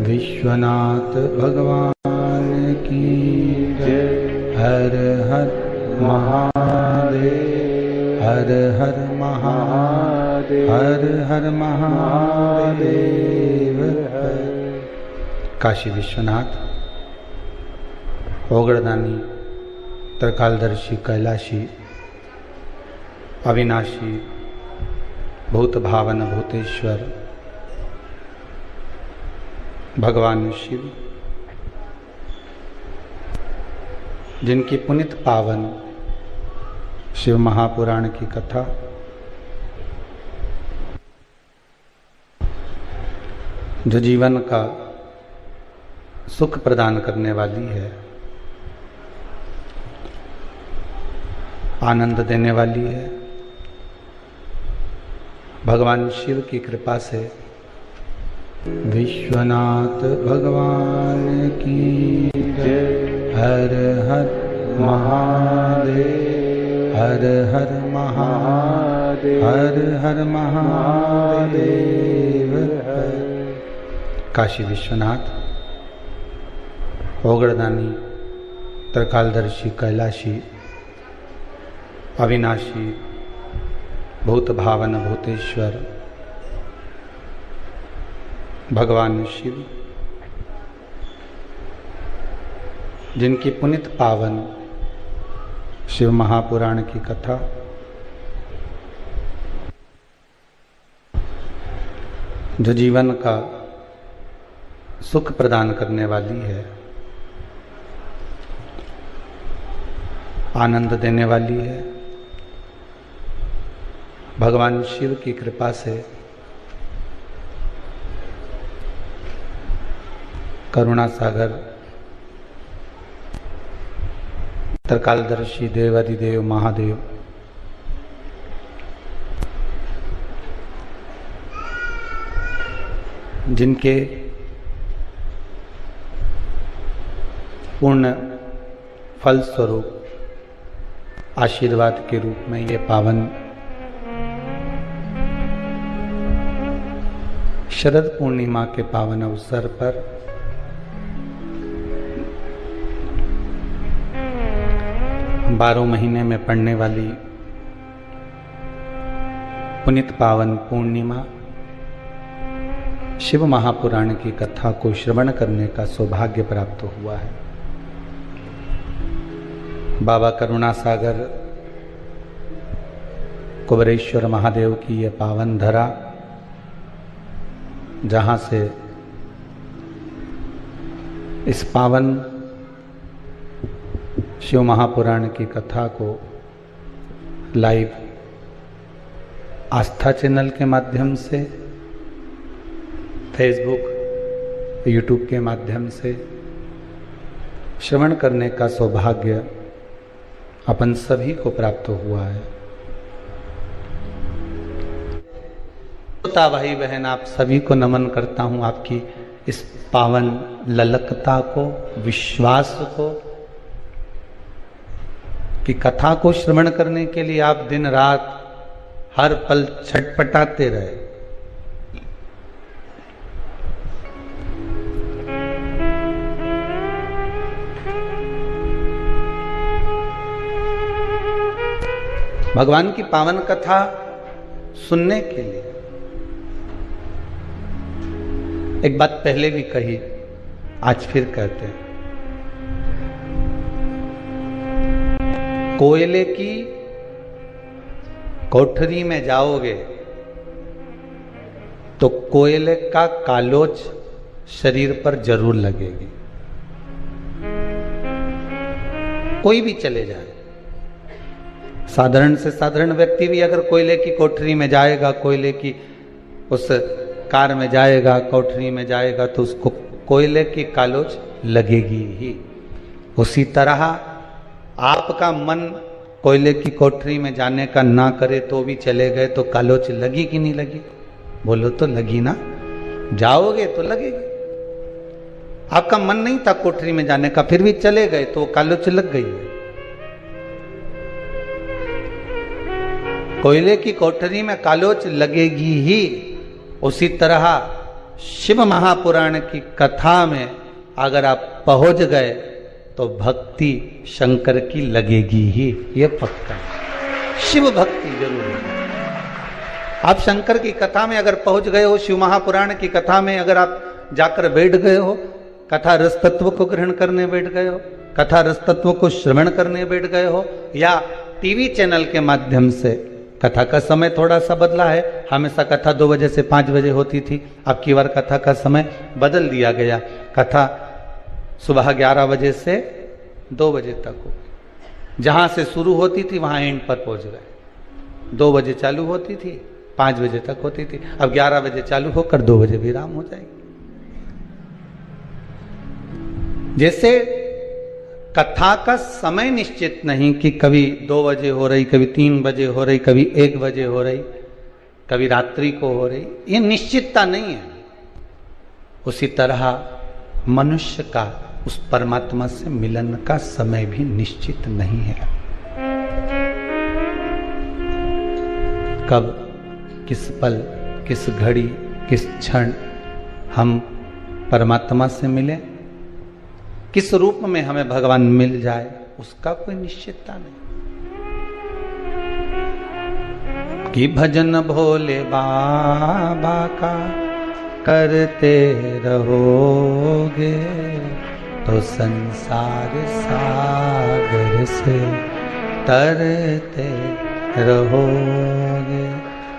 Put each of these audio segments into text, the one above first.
विश्वनाथ भगवान की जय। हर हर महादेव, हर हर महादेव, हर हर महादेव। काशी विश्वनाथ, ओगड़दानी, त्रिकालदर्शी, कैलाशी, अविनाशी, भूत भावन भूतेश्वर भगवान शिव, जिनकी पुनित पावन शिव महापुराण की कथा जो जीवन का सुख प्रदान करने वाली है, आनंद देने वाली है, भगवान शिव की कृपा से विश्वनाथ भगवान की जय। हर हर महादेव, हर हर महादेव, हर हर महादेव। काशी विश्वनाथ, ओगड़दानी, त्रिकालदर्शी, कैलाशी, अविनाशी, भूत भावन भूतेश्वर भगवान शिव, जिनकी पुनित पावन शिव महापुराण की कथा जो जीवन का सुख प्रदान करने वाली है, आनंद देने वाली है, भगवान शिव की कृपा से करुणा सागर त्रिकालदर्शी देवाधिदेव महादेव जिनके पूर्ण फल स्वरूप आशीर्वाद के रूप में ये पावन शरद पूर्णिमा के पावन अवसर पर 12 महीने में पड़ने वाली पुनित पावन पूर्णिमा शिव महापुराण की कथा को श्रवण करने का सौभाग्य प्राप्त हुआ है। बाबा करुणा सागर कुबरेश्वर महादेव की यह पावन धरा, जहां से इस पावन शिव महापुराण की कथा को लाइव आस्था चैनल के माध्यम से, फेसबुक, यूट्यूब के माध्यम से श्रवण करने का सौभाग्य अपन सभी को प्राप्त हुआ है। भाई बहन, आप सभी को नमन करता हूं, आपकी इस पावन ललकता को, विश्वास को कि कथा को श्रवण करने के लिए आप दिन रात हर पल छटपटाते रहे। भगवान की पावन कथा सुनने के लिए एक बात पहले भी कही, आज फिर कहते हैं। कोयले की कोठरी में जाओगे तो कोयले का कालोच शरीर पर जरूर लगेगी। कोई भी चले जाए, साधारण से साधारण व्यक्ति भी अगर कोयले की कोठरी में जाएगा, कोयले की उस कार में जाएगा, कोठरी में जाएगा, तो उसको कोयले की कालोच लगेगी ही। उसी तरह आपका मन कोयले की कोठरी में जाने का ना करे तो भी चले गए तो कालोच लगी कि नहीं लगी? बोलो तो लगी ना, जाओगे तो लगेगी। आपका मन नहीं था कोठरी में जाने का, फिर भी चले गए तो कालोच लग गई है। कोयले की कोठरी में कालोच लगेगी ही। उसी तरह शिव महापुराण की कथा में अगर आप पहुंच गए तो भक्ति शंकर की लगेगी ही, ये पक्का है। शिव भक्ति जरूर है। आप शंकर की कथा में अगर पहुंच गए हो, शिव महापुराण की कथा में अगर आप जाकर बैठ गए हो, कथा रस तत्व को ग्रहण करने बैठ गए हो, कथा रस तत्व को श्रवण करने बैठ गए हो, या टीवी चैनल के माध्यम से, कथा का समय थोड़ा सा बदला है, हमेशा कथा 2 बजे से 5 बजे होती थी, अब की बार कथा का समय बदल दिया गया, कथा सुबह 11 बजे से 2 बजे तक हो। जहां से शुरू होती थी वहां एंड पर पहुंच गए। 2 बजे चालू होती थी, 5 बजे तक होती थी, अब 11 बजे चालू होकर 2 बजे विराम हो जाएगी। जैसे कथा का समय निश्चित नहीं कि कभी 2 बजे हो रही, कभी 3 बजे हो रही, कभी 1 बजे हो रही, कभी रात्रि को हो रही, ये निश्चितता नहीं है। उसी तरह मनुष्य का उस परमात्मा से मिलन का समय भी निश्चित नहीं है। कब, किस पल, किस घड़ी, किस क्षण हम परमात्मा से मिले, किस रूप में हमें भगवान मिल जाए, उसका कोई निश्चितता नहीं। कि भजन भोले बाबा का करते रहोगे तो संसार सागर से तरते रहोगे।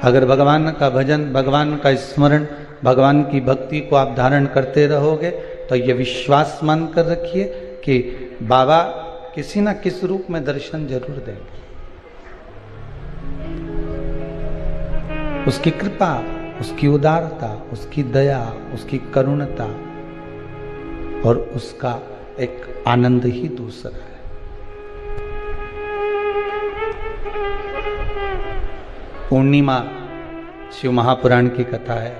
अगर भगवान का भजन, भगवान का स्मरण, भगवान की भक्ति को आप धारण करते रहोगे तो ये विश्वास मान कर रखिए कि बाबा किसी न किस रूप में दर्शन जरूर देंगे। उसकी कृपा, उसकी उदारता, उसकी दया, उसकी करुणता और उसका एक आनंद ही दूसरा है। पूर्णिमा शिव महापुराण की कथा है।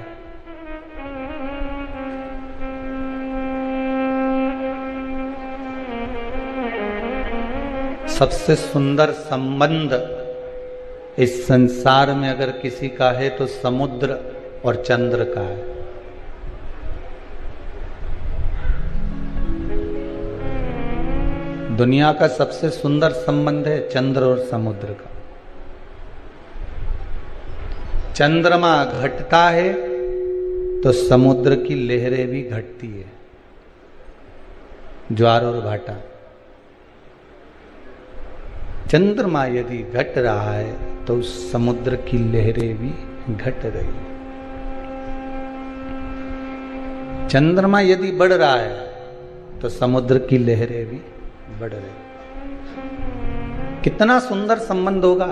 सबसे सुंदर संबंध इस संसार में अगर किसी का है तो समुद्र और चंद्र का है। दुनिया का सबसे सुंदर संबंध है चंद्र और समुद्र का। चंद्रमा घटता है तो समुद्र की लहरें भी घटती है, ज्वार और भाटा। चंद्रमा यदि घट रहा है तो समुद्र की लहरें भी घट रही है। चंद्रमा यदि बढ़ रहा है तो समुद्र की लहरें भी बढ़ रही। कितना सुंदर संबंध होगा।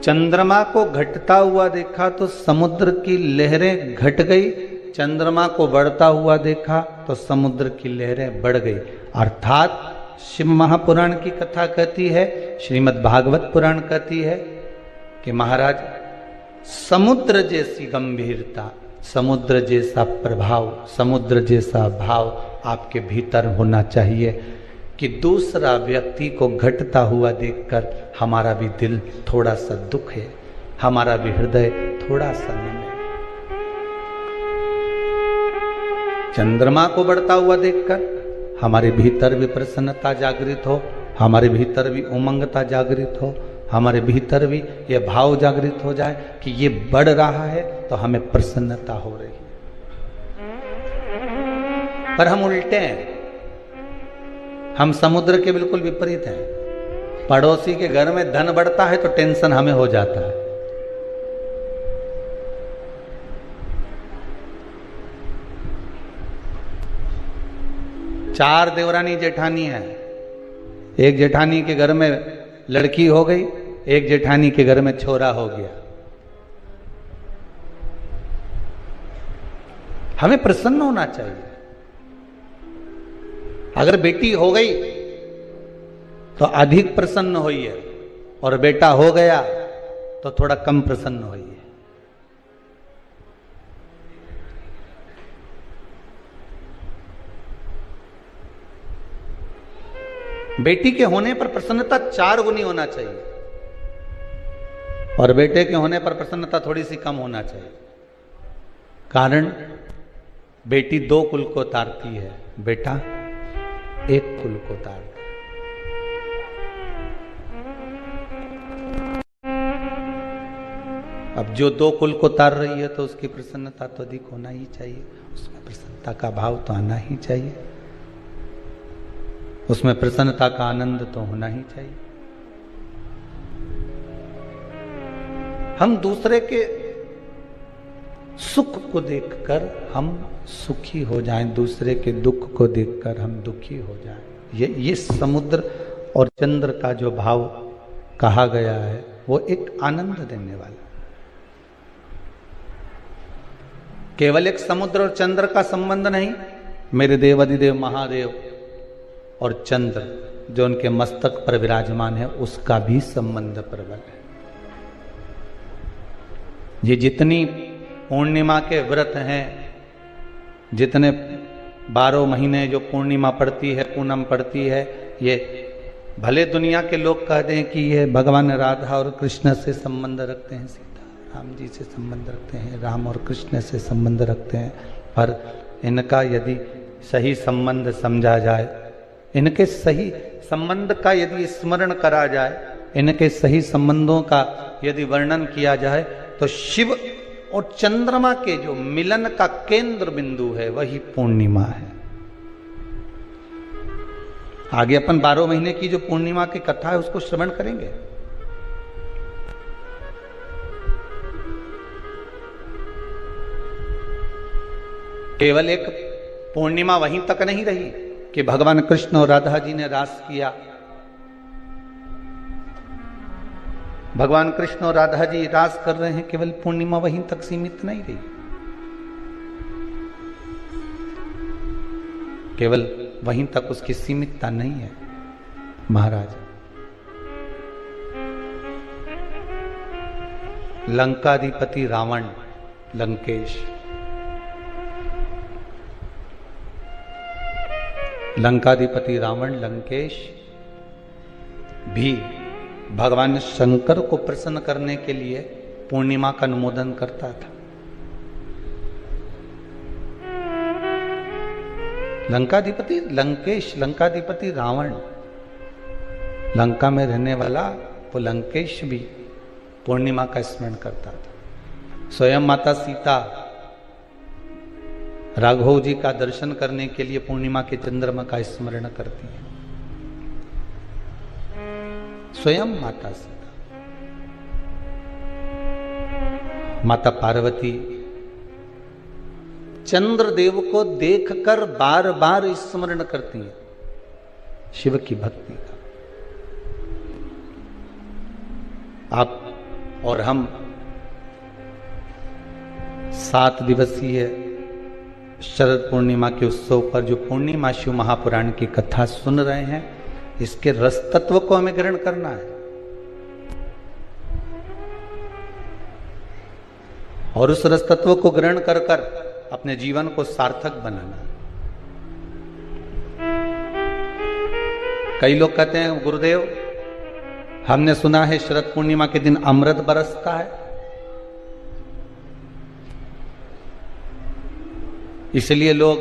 चंद्रमा को घटता हुआ देखा तो समुद्र की लहरें घट गई, चंद्रमा को बढ़ता हुआ देखा तो समुद्र की लहरें बढ़ गई। अर्थात शिव महापुराण की कथा कहती है, श्रीमद् भागवत पुराण कहती है कि महाराज समुद्र जैसी गंभीरता, समुद्र जैसा प्रभाव, समुद्र जैसा भाव आपके भीतर होना चाहिए कि दूसरा व्यक्ति को घटता हुआ देखकर हमारा भी दिल थोड़ा सा दुख है, हमारा भी हृदय थोड़ा सा नम है। चंद्रमा को बढ़ता हुआ देखकर हमारे भीतर भी प्रसन्नता जागृत हो, हमारे भीतर भी उमंगता जागृत हो, हमारे भीतर भी यह भाव जागृत हो जाए कि ये बढ़ रहा है तो हमें प्रसन्नता हो रही है। पर हम उल्टे हैं, हम समुद्र के बिल्कुल विपरीत हैं। पड़ोसी के घर में धन बढ़ता है तो टेंशन हमें हो जाता है। चार देवरानी जेठानी है। एक जेठानी के घर में लड़की हो गई, एक जेठानी के घर में छोरा हो गया। हमें प्रसन्न होना चाहिए। अगर बेटी हो गई तो अधिक प्रसन्न होइए और बेटा हो गया तो थोड़ा कम प्रसन्न होइए। बेटी के होने पर प्रसन्नता 4 गुनी होना चाहिए और बेटे के होने पर प्रसन्नता थोड़ी सी कम होना चाहिए। कारण बेटी 2 कुल को तारती है, बेटा 1 कुल को तारता। अब जो 2 कुल को तार रही है तो उसकी प्रसन्नता तो अधिक होना ही चाहिए, उसमें प्रसन्नता का भाव तो आना ही चाहिए, उसमें प्रसन्नता का आनंद तो होना ही चाहिए। हम दूसरे के सुख को देखकर हम सुखी हो जाएं, दूसरे के दुख को देखकर हम दुखी हो जाएं। ये समुद्र और चंद्र का जो भाव कहा गया है वो एक आनंद देने वाला। केवल एक समुद्र और चंद्र का संबंध नहीं, मेरे देव अधिदेव महादेव और चंद्र जो उनके मस्तक पर विराजमान है उसका भी संबंध प्रबल है। ये जितनी पूर्णिमा के व्रत हैं, जितने 12 महीने जो पूर्णिमा पड़ती है, पूनम पड़ती है, ये भले दुनिया के लोग कहते हैं कि ये भगवान राधा और कृष्ण से संबंध रखते हैं, सीता राम जी से संबंध रखते हैं, राम और कृष्ण से संबंध रखते हैं, पर इनका यदि सही संबंध समझा जाए, इनके सही संबंध का यदि स्मरण करा जाए, इनके सही संबंधों का यदि वर्णन किया जाए, तो शिव और चंद्रमा के जो मिलन का केंद्र बिंदु है वही पूर्णिमा है। आगे अपन 12 महीने की जो पूर्णिमा की कथा है उसको श्रवण करेंगे। केवल एक पूर्णिमा वहीं तक नहीं रही कि भगवान कृष्ण और राधा जी ने रास किया। भगवान कृष्ण और राधा जी रास कर रहे हैं, केवल पूर्णिमा वहीं तक सीमित नहीं रही। केवल वहीं तक उसकी सीमितता नहीं है महाराज। लंकाधिपति रावण, लंकेश, लंकाधिपति रावण लंकेश भी भगवान शंकर को प्रसन्न करने के लिए पूर्णिमा का अनुमोदन करता था। लंकाधिपति लंकेश, लंकाधिपति रावण, लंका में रहने वाला वो लंकेश भी पूर्णिमा का स्मरण करता था। स्वयं माता सीता राघव जी का दर्शन करने के लिए पूर्णिमा के चंद्रमा का स्मरण करती है। स्वयं माता सीता, माता पार्वती चंद्रदेव को देखकर बार बार स्मरण करती है शिव की भक्ति का। आप और हम 7 दिवसीय शरद पूर्णिमा के उत्सव पर जो पूर्णिमा शिव महापुराण की कथा सुन रहे हैं, इसके रस तत्व को हमें ग्रहण करना है और उस रस तत्व को ग्रहण कर कर अपने जीवन को सार्थक बनाना है। कई लोग कहते हैं गुरुदेव हमने सुना है शरद पूर्णिमा के दिन अमृत बरसता है, इसलिए लोग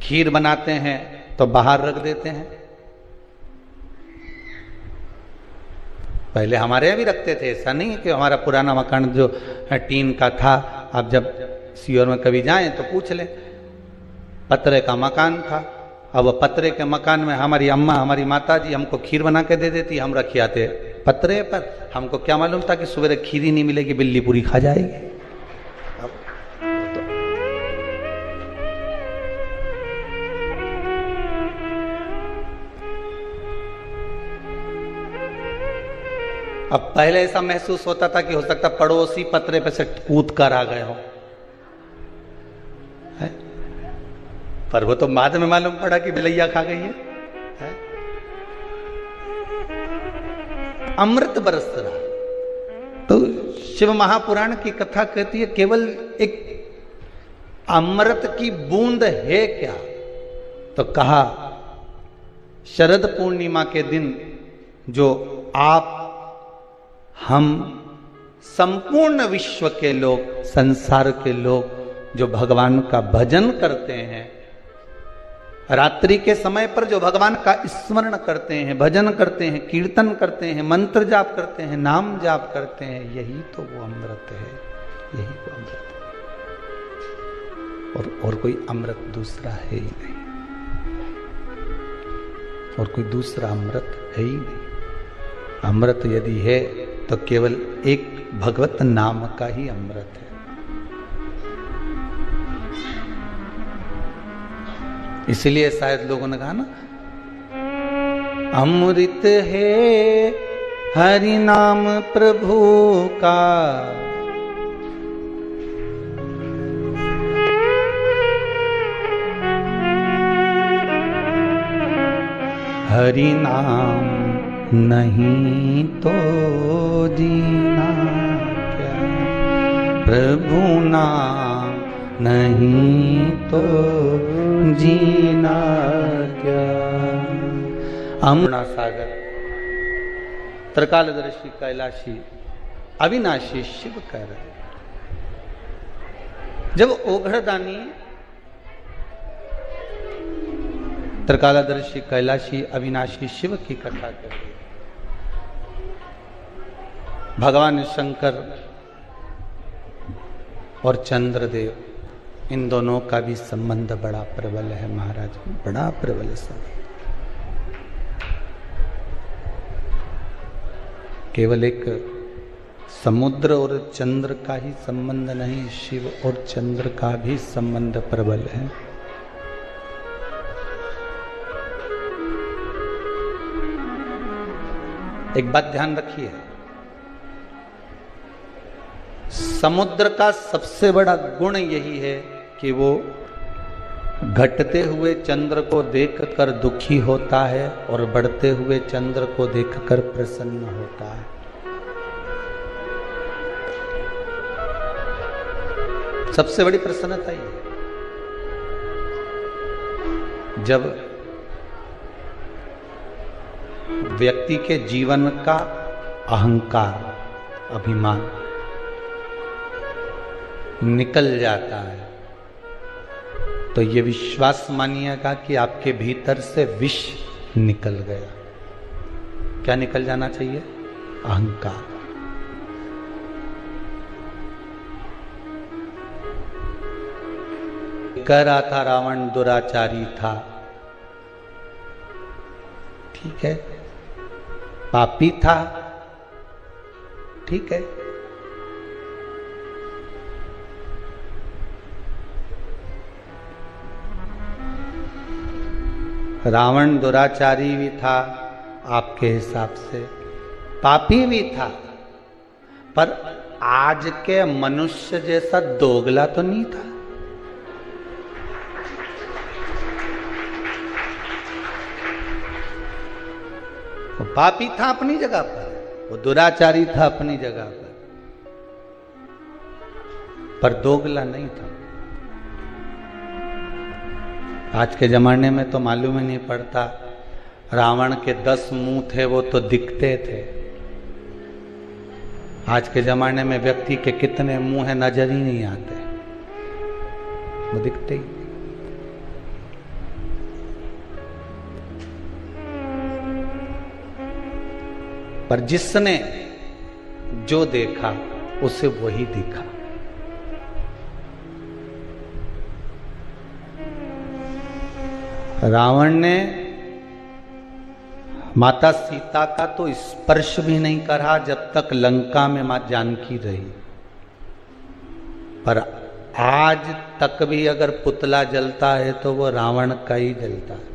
खीर बनाते हैं तो बाहर रख देते हैं। पहले हमारे यहाँ भी रखते थे, ऐसा नहीं है कि हमारा पुराना मकान जो टीन का था, आप जब सीहोर में कभी जाएं तो पूछ लें, पतरे का मकान था। अब पतरे के मकान में हमारी अम्मा, हमारी माता जी हमको खीर बना के दे देती, हम रख आते पतरे पर। हमको क्या मालूम था कि सवेरे खीर ही नहीं मिलेगी, बिल्ली पूरी खा जाएगी। अब पहले ऐसा महसूस होता था कि हो सकता पड़ोसी पतरे पे से कूद कर आ गए हो, पर वो तो बाद में मालूम पड़ा कि बिलैया खा गई है। अमृत बरस रहा। तो शिव महापुराण की कथा कहती है केवल एक अमृत की बूंद है क्या? तो कहा शरद पूर्णिमा के दिन जो आप, हम, संपूर्ण विश्व के लोग, संसार के लोग जो भगवान का भजन करते हैं, रात्रि के समय पर जो भगवान का स्मरण करते हैं, भजन करते हैं, कीर्तन करते हैं, मंत्र जाप करते हैं, नाम जाप करते हैं, यही तो वो अमृत है, यही वो अमृत है। और कोई अमृत दूसरा है ही नहीं, और कोई दूसरा अमृत है ही नहीं। अमृत यदि है तो केवल एक भगवत नाम का ही अमृत है। इसलिए शायद लोगों ने कहा ना, अमृत है हरि नाम प्रभु का, हरि नाम नहीं तो जीना क्या, प्रभु नाम नहीं तो जीना क्या। अमृता सागर त्रिकालदर्शी कैलाशी अविनाशी शिव कह रहे। जब ओघड़दानी त्रिकालदर्शी कैलाशी अविनाशी शिव की कथा कर रहे, भगवान शंकर और चंद्रदेव, इन दोनों का भी संबंध बड़ा प्रबल है महाराज, बड़ा प्रबल संबंध। केवल एक समुद्र और चंद्र का ही संबंध नहीं, शिव और चंद्र का भी संबंध प्रबल है। एक बात ध्यान रखिए, समुद्र का सबसे बड़ा गुण यही है कि वो घटते हुए चंद्र को देखकर दुखी होता है और बढ़ते हुए चंद्र को देखकर प्रसन्न होता है। सबसे बड़ी प्रसन्नता ये, जब व्यक्ति के जीवन का अहंकार, अभिमान निकल जाता है, तो ये विश्वास मानिएगा कि आपके भीतर से विष निकल गया। क्या निकल जाना चाहिए? अहंकार। कह रहा था रावण दुराचारी था, ठीक है, पापी था, ठीक है, रावण दुराचारी भी था आपके हिसाब से, पापी भी था, पर आज के मनुष्य जैसा दोगला तो नहीं था। वो पापी था अपनी जगह पर, वो दुराचारी था अपनी जगह पर दोगला नहीं था। आज के जमाने में तो मालूम ही नहीं पड़ता, रावण के 10 मुंह थे वो तो दिखते थे। आज के जमाने में व्यक्ति के कितने मुंह है नजर ही नहीं आते, वो दिखते ही। पर जिसने जो देखा उसे वही दिखा। रावण ने माता सीता का तो स्पर्श भी नहीं करा जब तक लंका में मां जानकी रही, पर आज तक भी अगर पुतला जलता है तो वो रावण का ही जलता है।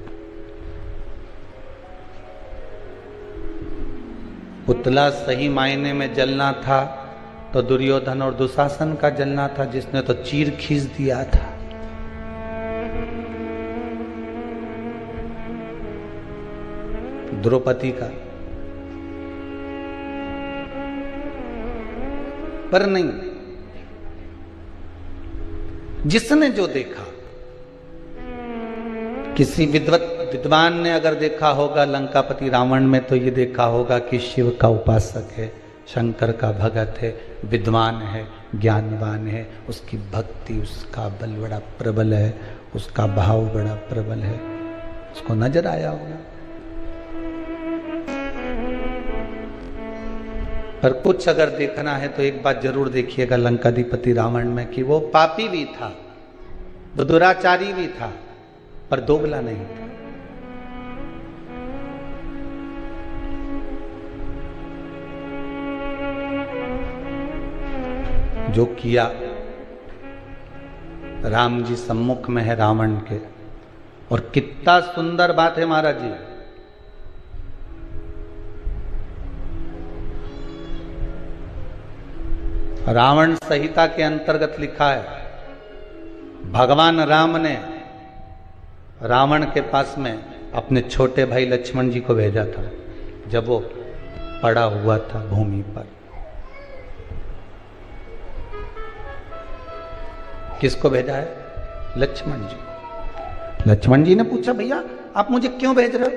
पुतला सही मायने में जलना था तो दुर्योधन और दुशासन का जलना था, जिसने तो चीर खींच दिया था। द्रौपदी का, पर नहीं, जिसने जो देखा। किसी विद्वान ने अगर देखा होगा लंकापति रावण में, तो ये देखा होगा कि शिव का उपासक है, शंकर का भगत है, विद्वान है, ज्ञानवान है, उसकी भक्ति, उसका बल बड़ा प्रबल है, उसका भाव बड़ा प्रबल है, उसको नजर आया होगा। पर कुछ अगर देखना है तो एक बात जरूर देखिएगा लंकाधिपति रावण में, कि वो पापी भी था, वो दुराचारी भी था, पर दोगला नहीं था। जो किया, राम जी सम्मुख में है रावण के, और कितना सुंदर बात है महाराज जी। रावण संहिता के अंतर्गत लिखा है, भगवान राम ने रावण के पास में अपने छोटे भाई लक्ष्मण जी को भेजा था जब वो पड़ा हुआ था भूमि पर। किसको भेजा है? लक्ष्मण जी। लक्ष्मण जी ने पूछा, भैया आप मुझे क्यों भेज रहे हो,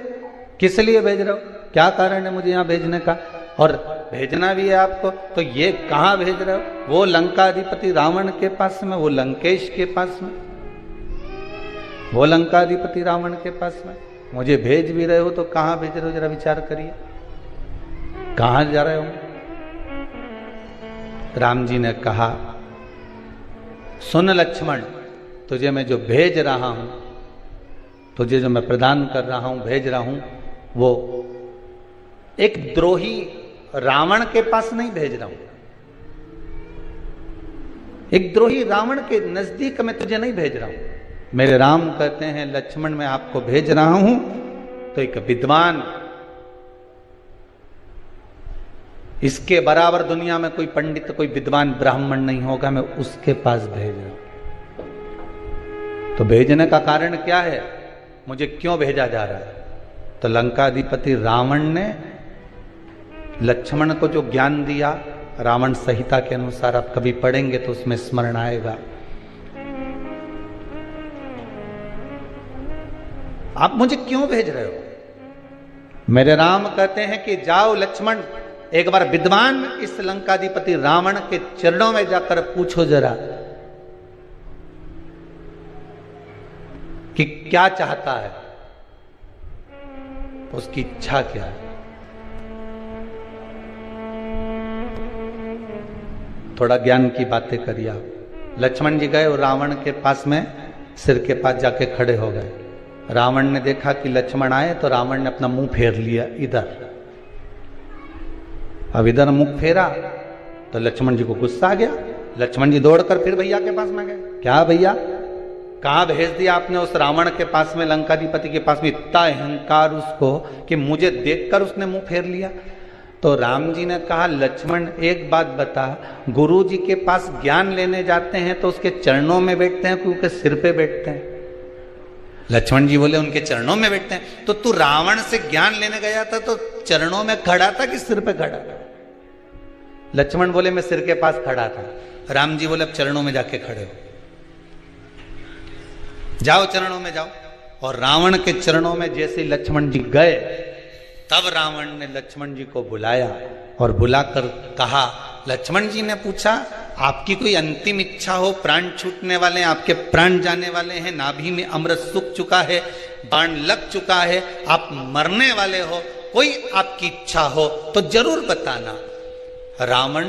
किस लिए भेज रहे हो, क्या कारण है मुझे यहां भेजने का, और भेजना भी है आपको तो ये कहां भेज रहे हो? वो लंकाधिपति रावण के पास में, वो लंकेश के पास में, वो लंकाधिपति रावण के पास में मुझे भेज भी रहे हो तो कहां भेज रहे हो? जरा विचार करिए, कहां जा रहे हो? राम जी ने कहा, सुन लक्ष्मण, तुझे मैं जो भेज रहा हूं, तुझे जो मैं प्रदान कर रहा हूं, भेज रहा हूं, वो एक द्रोही रावण के पास नहीं भेज रहा हूं, एक द्रोही रावण के नजदीक में तुझे नहीं भेज रहा हूं। मेरे राम कहते हैं, लक्ष्मण मैं आपको भेज रहा हूं तो एक विद्वान, इसके बराबर दुनिया में कोई पंडित, कोई विद्वान ब्राह्मण नहीं होगा, मैं उसके पास भेज रहा हूं। तो भेजने का कारण क्या है, मुझे क्यों भेजा जा रहा है? तो लंकाधिपति रावण ने लक्ष्मण को जो ज्ञान दिया, रावण संहिता के अनुसार आप कभी पढ़ेंगे तो उसमें स्मरण आएगा। आप मुझे क्यों भेज रहे हो? मेरे राम कहते हैं कि जाओ लक्ष्मण, एक बार विद्वान इस लंकाधिपति रावण के चरणों में जाकर पूछो जरा कि क्या चाहता है, उसकी इच्छा क्या है। थोड़ा ज्ञान की बातें करिए आप। लक्ष्मण जी गए और रावण के पास में सिर के पास जाके खड़े हो गए। रावण ने देखा कि लक्ष्मण आए तो रावण ने अपना मुंह फेर लिया इधर। अब इधर मुंह फेरा तो लक्ष्मण जी को गुस्सा आ गया। लक्ष्मण जी दौड़कर फिर भैया के पास में गए। क्या भैया, कहाँ भेज दिया आपने उस रावण के पास में, लंकाधिपति के पास में? इतना अहंकार उसको कि मुझे देखकर उसने मुंह फेर लिया। तो राम जी ने कहा, लक्ष्मण एक बात बता, गुरु जी के पास ज्ञान लेने जाते हैं तो उसके चरणों में बैठते हैं, क्योंकि सिर पे बैठते हैं? लक्ष्मण जी बोले उनके चरणों में बैठते हैं। तो तू रावण से ज्ञान लेने गया था तो चरणों में खड़ा था कि सिर पे खड़ा था? लक्ष्मण बोले मैं सिर के पास खड़ा था। राम जी बोले अब चरणों में जाके खड़े हो, जाओ चरणों में जाओ। और रावण के चरणों में जैसे लक्ष्मण जी गए, तब रावण ने लक्ष्मण जी को बुलाया और बुलाकर कहा, लक्ष्मण जी ने पूछा आपकी कोई अंतिम इच्छा हो, प्राण छूटने वाले हैं, आपके प्राण जाने वाले हैं, नाभि में अमृत सूख चुका है, बाण लग चुका है, आप मरने वाले हो, कोई आपकी इच्छा हो तो जरूर बताना। रावण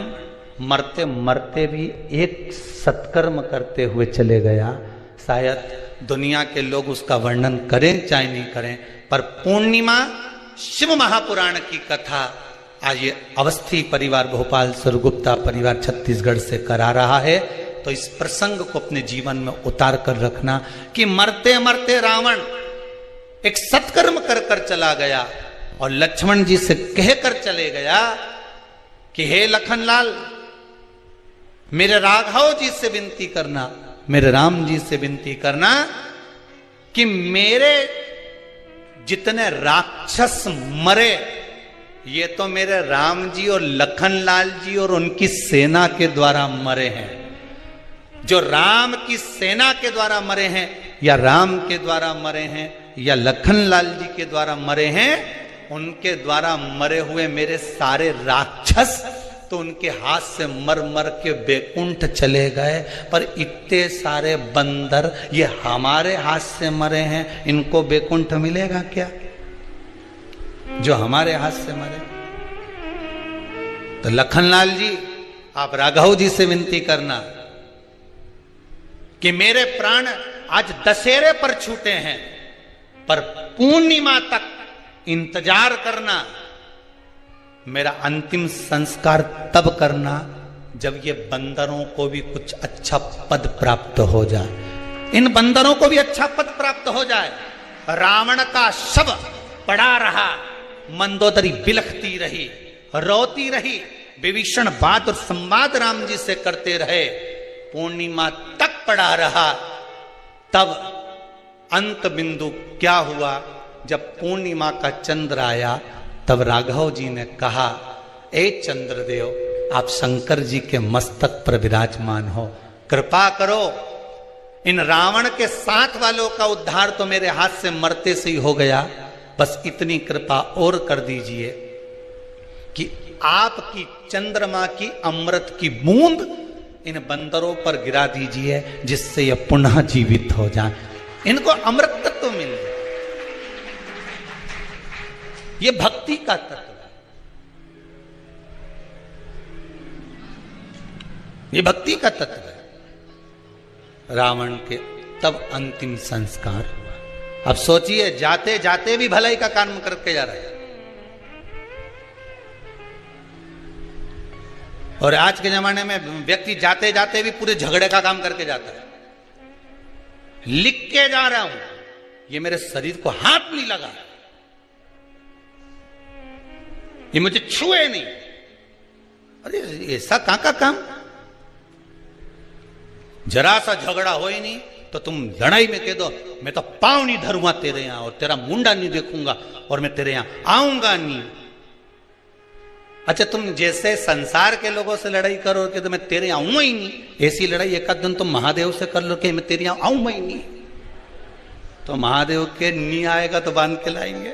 मरते मरते भी एक सत्कर्म करते हुए चले गया। शायद दुनिया के लोग उसका वर्णन करें चाहे नहीं करें, पर पूर्णिमा शिव महापुराण की कथा आज ये अवस्थी परिवार, भोपाल सरगुप्ता परिवार छत्तीसगढ़ से करा रहा है। तो इस प्रसंग को अपने जीवन में उतार कर रखना कि मरते मरते रावण एक सत्कर्म कर कर चला गया और लक्ष्मण जी से कहकर चले गया कि हे लखनलाल, मेरे राघव जी से विनती करना, मेरे राम जी से विनती करना कि मेरे जितने राक्षस मरे, ये तो मेरे राम जी और लखनलाल जी और उनकी सेना के द्वारा मरे हैं। जो राम की सेना के द्वारा मरे हैं, या राम के द्वारा मरे हैं, या लखनलाल जी के द्वारा मरे हैं, उनके द्वारा मरे हुए मेरे सारे राक्षस तो उनके हाथ से मर मर के बैकुंठ चले गए। पर इतने सारे बंदर ये हमारे हाथ से मरे हैं, इनको बैकुंठ मिलेगा क्या जो हमारे हाथ से मरे? तो लखनलाल जी, आप राघव जी से विनती करना कि मेरे प्राण आज दशहरे पर छूटे हैं, पर पूर्णिमा तक इंतजार करना, मेरा अंतिम संस्कार तब करना जब ये बंदरों को भी कुछ अच्छा पद प्राप्त हो जाए, इन बंदरों को भी अच्छा पद प्राप्त हो जाए। रावण का शव पड़ा रहा, मंदोदरी बिलखती रही, रोती रही, विभीषण बात और संवाद राम जी से करते रहे, पूर्णिमा तक पड़ा रहा। तब अंत बिंदु क्या हुआ? जब पूर्णिमा का चंद्र आया, तब राघव जी ने कहा, ए चंद्रदेव, आप शंकर जी के मस्तक पर विराजमान हो, कृपा करो, इन रावण के साथ वालों का उद्धार तो मेरे हाथ से मरते से ही हो गया, बस इतनी कृपा और कर दीजिए कि आपकी चंद्रमा की अमृत की बूंद इन बंदरों पर गिरा दीजिए, जिससे ये पुनः जीवित हो जाए, इनको अमृत तत्व मिल जाए। ये भक्ति का तत्व है, ये भक्ति का तत्व है। रावण के तब अंतिम संस्कार हुआ। अब सोचिए, जाते जाते भी भलाई का काम करके जा रहे हैं। और आज के जमाने में व्यक्ति जाते जाते भी पूरे झगड़े का काम करके जाता है। लिख के जा रहा हूं, ये मेरे शरीर को हाथ नहीं लगा, ये मुझे छुए नहीं। अरे ऐसा कहां का काम? जरा सा झगड़ा हो ही नहीं तो तुम लड़ाई में कह दो, मैं तो पांव नहीं धरूंगा तेरे यहां, और तेरा मुंडा नहीं देखूंगा, और मैं तेरे यहां आऊंगा नहीं। अच्छा, तुम जैसे संसार के लोगों से लड़ाई करो कि तो मैं तेरे यहां आऊंगा ही नहीं, ऐसी लड़ाई एक आध दिन तुम महादेव से कर लो कि मैं तेरे यहां आऊंगा ही नहीं, तो महादेव के नहीं आएगा तो बांध के लाएंगे,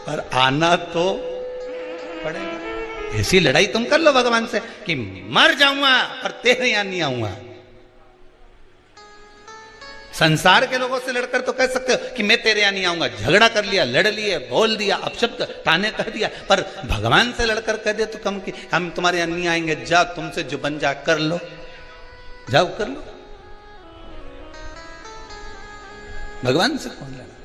पर आना तो पड़ेगा। ऐसी लड़ाई तुम कर लो भगवान से कि मर जाऊंगा पर तेरे यहां नहीं आऊंगा। संसार के लोगों से लड़कर तो कह सकते हो कि मैं तेरे यहां नहीं आऊंगा, झगड़ा कर लिया, लड़ लिए, बोल दिया, अपशब्द ताने कह दिया, पर भगवान से लड़कर कह दे तो कम कि हम तुम्हारे यहां नहीं आएंगे, जा तुमसे जो बन जा कर लो, जाओ कर लो। भगवान से कौन लड़ा?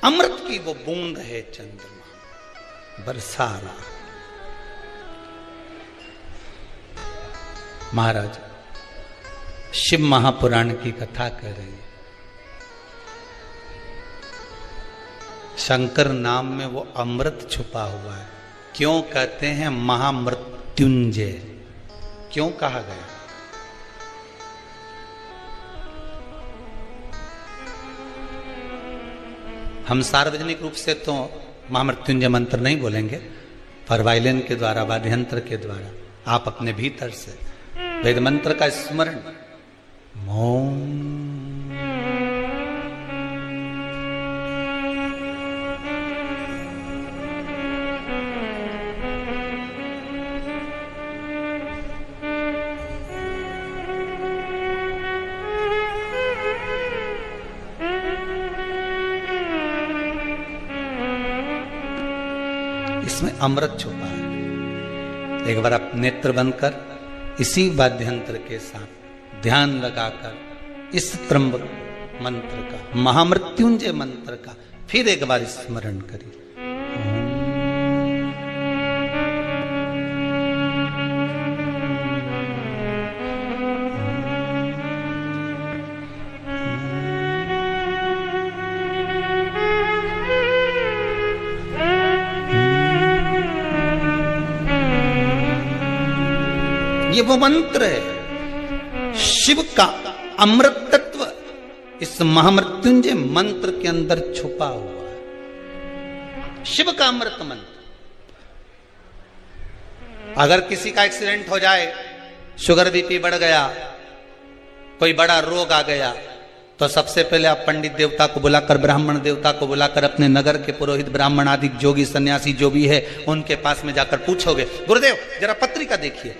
अमृत की वो बूंद है चंद्रमा, बरसा रहा। महाराज शिव महापुराण की कथा कह रहे हैं। शंकर नाम में वो अमृत छुपा हुआ है। क्यों कहते हैं महामृत्युंजय? क्यों कहा गया? हम सार्वजनिक रूप से तो महामृत्युंजय मंत्र नहीं बोलेंगे, पर वायलिन के द्वारा, वाद्ययंत्र के द्वारा आप अपने भीतर से वेद मंत्र का स्मरण, मौन इसमें अमृत छुपा है। एक बार आप नेत्र बंद कर इसी वाद्यंत्र के साथ ध्यान लगाकर इस त्र्यंबक मंत्र का, महामृत्युंजय मंत्र का फिर एक बार स्मरण करिए। ये वो मंत्र है, शिव का अमृत तत्व इस महामृत्युंजय मंत्र के अंदर छुपा हुआ है। शिव का अमृत मंत्र। अगर किसी का एक्सीडेंट हो जाए, शुगर बीपी बढ़ गया, कोई बड़ा रोग आ गया, तो सबसे पहले आप पंडित देवता को बुलाकर, ब्राह्मण देवता को बुलाकर, अपने नगर के पुरोहित, ब्राह्मण आदि जोगी सन्यासी जो भी है उनके पास में जाकर पूछोगे, गुरुदेव जरा पत्रिका देखिए,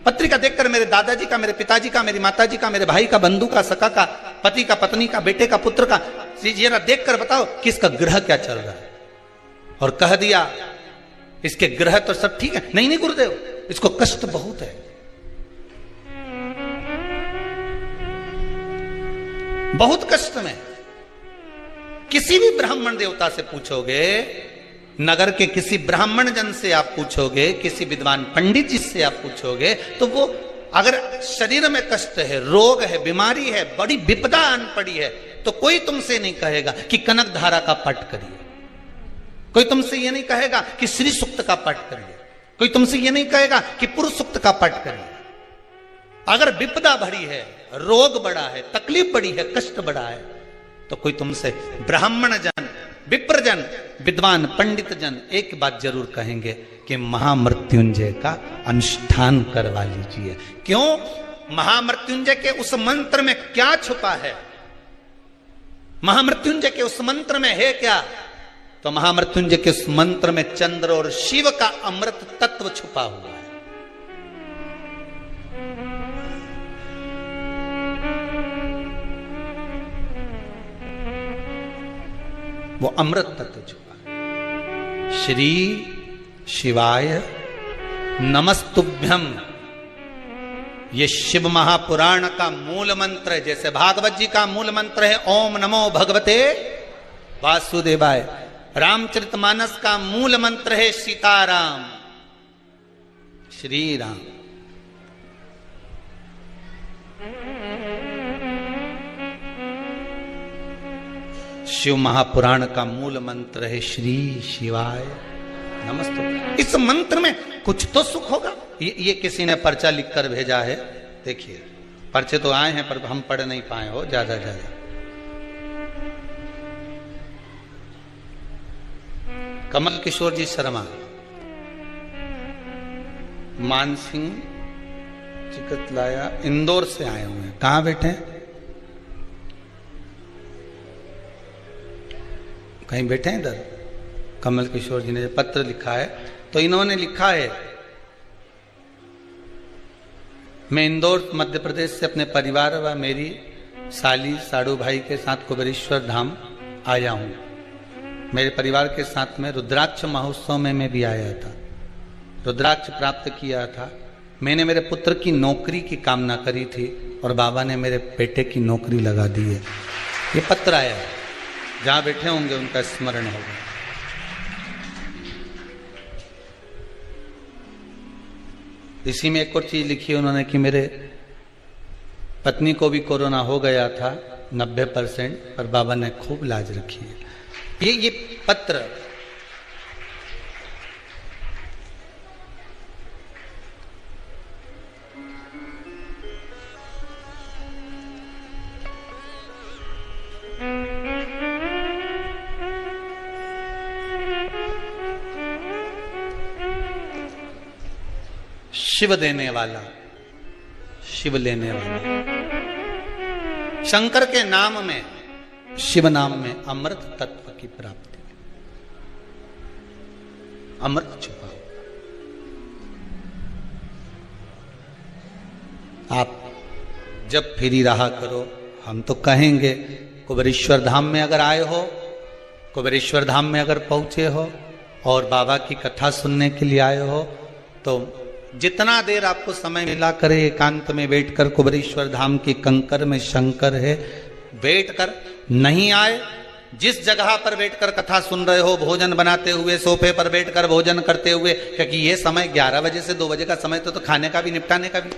पत्रिका देखकर मेरे दादाजी का, मेरे पिताजी का, मेरी माताजी का, मेरे भाई का, बंधु का, सखा का, पति का, पत्नी का, बेटे का, पुत्र का, जरा देखकर बताओ कि इसका ग्रह क्या चल रहा है। और कह दिया इसके ग्रह तो सब ठीक है, नहीं नहीं गुरुदेव इसको कष्ट बहुत है, बहुत कष्ट में। किसी भी ब्राह्मण देवता से पूछोगे, नगर के किसी ब्राह्मण जन से आप पूछोगे, किसी विद्वान पंडित जी से आप पूछोगे, तो वो अगर शरीर में कष्ट है, रोग है, बीमारी है, बड़ी विपदा आन पड़ी है, तो कोई तुमसे नहीं कहेगा कि कनक धारा का पाठ करिए, कोई तुमसे ये नहीं कहेगा कि श्री सूक्त का पाठ करिए, कोई तुमसे ये नहीं कहेगा कि पुरुष सूक्त का पाठ करिए। अगर विपदा भरी है, रोग बड़ा है, तकलीफ बड़ी है, कष्ट बड़ा है, तो कोई तुमसे ब्राह्मण जन, विप्रजन, विद्वान पंडित जन एक बात जरूर कहेंगे कि महामृत्युंजय का अनुष्ठान करवा लीजिए। क्यों? महामृत्युंजय के उस मंत्र में क्या छुपा है? महामृत्युंजय के उस मंत्र में है क्या? तो महामृत्युंजय के उस मंत्र में चंद्र और शिव का अमृत तत्व छुपा हुआ है। वो अमृत तत्व छुपा है। श्री शिवाय नमस्तुभ्यम, ये शिव महापुराण का मूल मंत्र है। जैसे भागवत जी का मूल मंत्र है ओम नमो भगवते वासुदेवाय, रामचरितमानस का मूल मंत्र है सीताराम श्री राम। शिव महापुराण का मूल मंत्र है श्री शिवाय नमस्ते। इस मंत्र में कुछ तो सुख होगा। ये किसी ने पर्चा लिखकर भेजा है, देखिए पर्चे तो आए हैं पर हम पढ़ नहीं पाए हो ज्यादा। कमल किशोर जी शर्मा, मानसिंह चिकतलाया, इंदौर से आए हुए हैं। कहां बैठे हैं? कहीं बैठे हैं इधर। कमल किशोर जी ने पत्र लिखा है, तो इन्होंने लिखा है मैं इंदौर मध्य प्रदेश से अपने परिवार व मेरी साली साड़ू भाई के साथ कुबेरेश्वर धाम आया हूं। मेरे परिवार के साथ में रुद्राक्ष महोत्सव में मैं भी आया था, रुद्राक्ष प्राप्त किया था। मैंने मेरे पुत्र की नौकरी की कामना करी थी और बाबा ने मेरे बेटे की नौकरी लगा दी है। ये पत्र आया है, जहां बैठे होंगे उनका स्मरण होगा। इसी में एक और चीज लिखी है उन्होंने कि मेरे पत्नी को भी कोरोना हो गया था 90%, पर बाबा ने खूब लाज रखी है। ये पत्र शिव देने वाला, शिव लेने वाला। शंकर के नाम में, शिव नाम में अमृत तत्व की प्राप्ति, अमृत छुपा। आप जब फिरी रहा करो, हम तो कहेंगे कुबेरेश्वर धाम में अगर आए हो, कुबेरेश्वर धाम में अगर पहुंचे हो और बाबा की कथा सुनने के लिए आए हो, तो जितना देर आपको समय मिला करे एकांत में बैठकर कुबेरेश्वर धाम के कंकर में शंकर है, बैठकर नहीं आए, जिस जगह पर बैठकर कथा सुन रहे हो, भोजन बनाते हुए, सोफे पर बैठकर भोजन करते हुए, क्योंकि ये समय 11 बजे से 2 बजे का समय तो खाने का भी निपटाने का भी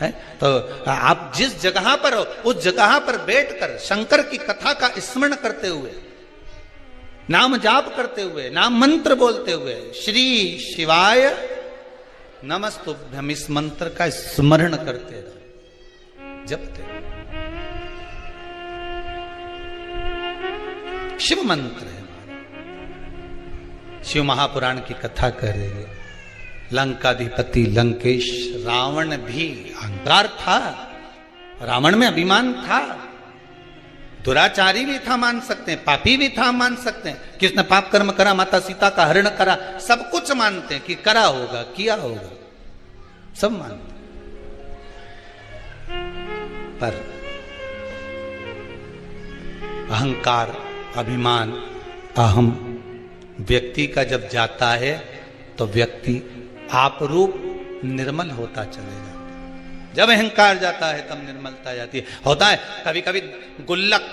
है, तो आप जिस जगह पर हो उस जगह पर बैठकर शंकर की कथा का स्मरण करते हुए, नाम जाप करते हुए, नाम मंत्र बोलते हुए, श्री शिवाय नमस्तुभ्यम, इस मंत्र का स्मरण करते रहो, जपते। शिव मंत्र है, शिव महापुराण की कथा कर रहे हैं। लंकाधिपति लंकेश, रावण भी अहंकार था, रावण में अभिमान था, दुराचारी भी था मान सकते हैं, पापी भी था मान सकते हैं कि उसने पाप कर्म करा, माता सीता का हरण करा, सब कुछ मानते हैं कि करा होगा, किया होगा, सब मानते हैं। पर अहंकार, अभिमान, अहम व्यक्ति का जब जाता है तो व्यक्ति आप रूप निर्मल होता चलेगा। जब अहंकार जाता है तब निर्मलता जाती है। होता है कभी कभी गुल्लक,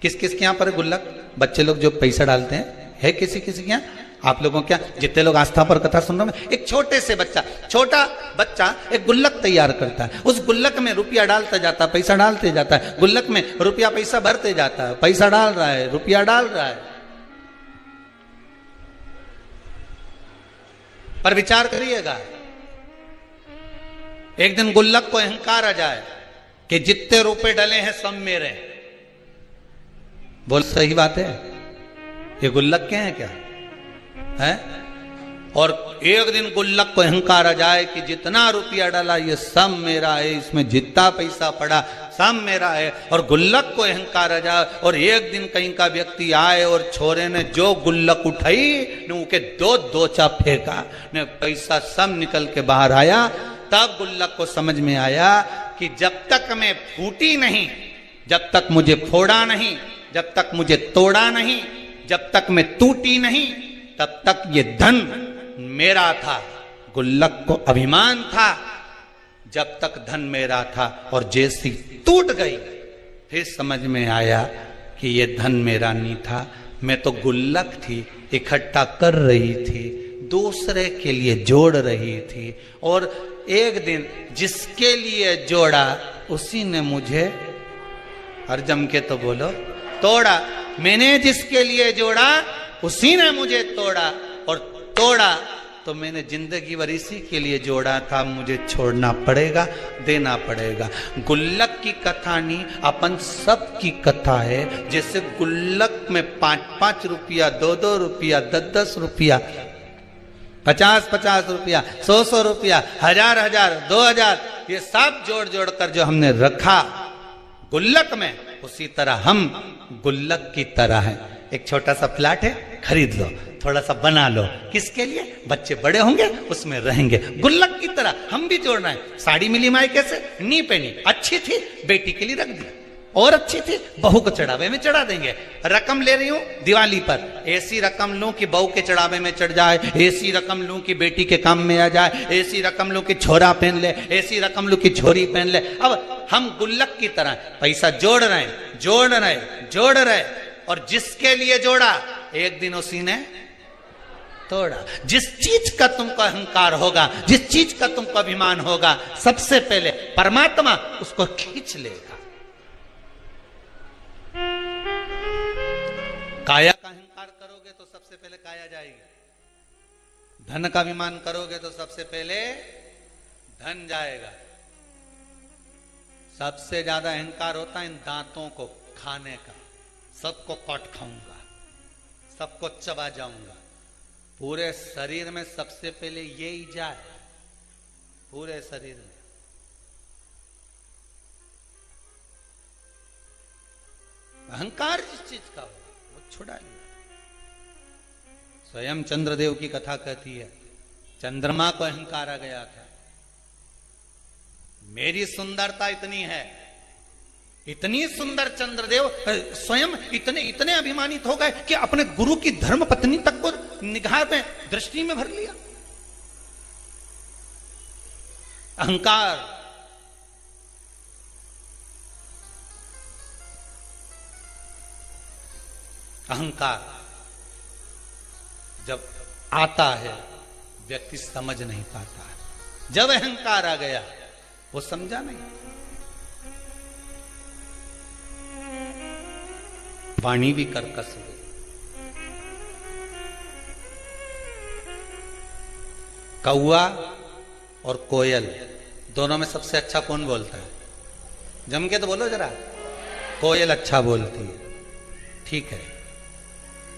किस किस के यहाँ पर गुल्लक, बच्चे लोग जो पैसा डालते हैं, है किसी किसी के यहाँ? आप लोगों क्या, जितने लोग आस्था पर कथा सुन रहे हैं, एक छोटे से बच्चा, छोटा बच्चा एक गुल्लक तैयार करता है, उस गुल्लक में रुपया डालता जाता है, पैसा डालते जाता है, गुल्लक में रुपया पैसा भरते जाता है, पैसा डाल रहा है, रुपया डाल रहा है। पर विचार करिएगा, एक दिन गुल्लक को अहंकार आ जाए कि जितने रुपए डले हैं सब मेरे। बोल सही बात है? ये गुल्लक के हैं क्या है? और एक दिन गुल्लक को अहंकार आ जाए कि जितना रुपया डाला ये सब मेरा है, इसमें जितना पैसा पड़ा सब मेरा है, और गुल्लक को अहंकार आ जाए और एक दिन कहीं का व्यक्ति आए और छोरे ने जो गुल्लक उठाई ने उनके दो दोचा फेंका ने पैसा सब निकल के बाहर आया। तब गुल्लक को समझ में आया कि जब तक मैं फूटी नहीं, जब तक मुझे फोड़ा नहीं, जब तक मुझे तोड़ा नहीं, जब तक मैं टूटी नहीं, तब तक ये धन मेरा था। गुल्लक को अभिमान था जब तक धन मेरा था, और जैसी टूट गई फिर समझ में आया कि ये धन मेरा नहीं था, मैं तो गुल्लक थी, इकट्ठा कर रही थी, दूसरे के लिए जोड़ रही थी, और एक दिन जिसके लिए जोड़ा उसी ने मुझे, हर जम के तो बोलो, तोड़ा। मैंने जिसके लिए जोड़ा उसी ने मुझे तोड़ा, और तोड़ा तो मैंने जिंदगी भर इसी के लिए जोड़ा था, मुझे छोड़ना पड़ेगा, देना पड़ेगा। गुल्लक की कथा नहीं, अपन सब की कथा है। जैसे गुल्लक में 5-5 रुपया, 2-2 रुपया, 10-10 रुपया, 50-50 रुपया, 100-100 रुपया, 1000-1000, 2000, ये सब जोड़ जोड़ कर जो हमने रखा गुल्लक में, उसी तरह हम गुल्लक की तरह हैं। एक छोटा सा फ्लैट है, खरीद लो, थोड़ा सा बना लो, किसके लिए? बच्चे बड़े होंगे उसमें रहेंगे। गुल्लक की तरह हम भी जोड़ना है। साड़ी मिली मायके से, नहीं पहनी, अच्छी थी, बेटी के लिए रख दी, और अच्छी थी, बहू को चढ़ावे में चढ़ा देंगे। रकम ले रही हूं दिवाली पर, ऐसी रकम लूं कि बहू के चढ़ावे में चढ़ जाए, ऐसी रकम लूं कि बेटी के काम में आ जाए, ऐसी रकम लूं कि छोरा पहन ले, ऐसी रकम लूं कि छोरी पहन ले। अब हम गुल्लक की तरह पैसा जोड़ रहे हैं, जोड़ रहे, जोड़ रहे, और जिसके लिए जोड़ा एक दिन उसी ने तोड़ा। जिस चीज का तुमको अहंकार होगा, जिस चीज का तुमको अभिमान होगा, सबसे पहले परमात्मा उसको खींच लेगा। काया का अहंकार करोगे तो सबसे पहले काया जाएगी। धन का अभिमान करोगे तो सबसे पहले धन जाएगा। सबसे ज्यादा अहंकार होता है इन दांतों को खाने का। सबको काट खाऊंगा, सबको चबा जाऊंगा। पूरे शरीर में सबसे पहले ये ही जाए, पूरे शरीर में। अहंकार जिस चीज का हो वो छुड़ा लिया। स्वयं चंद्रदेव की कथा कहती है, चंद्रमा को अहंकार आ गया था, मेरी सुंदरता इतनी है, इतनी सुंदर चंद्रदेव स्वयं इतने इतने अभिमानित हो गए कि अपने गुरु की धर्म पत्नी तक को निगाह में, दृष्टि में भर लिया। अहंकार। अहंकार जब आता है व्यक्ति समझ नहीं पाता है। जब अहंकार आ गया वो समझा नहीं। वाणी भी कर्कश हो गई। कौआ और कोयल दोनों में सबसे अच्छा कौन बोलता है? जम के तो बोलो जरा। कोयल अच्छा बोलती है, ठीक है।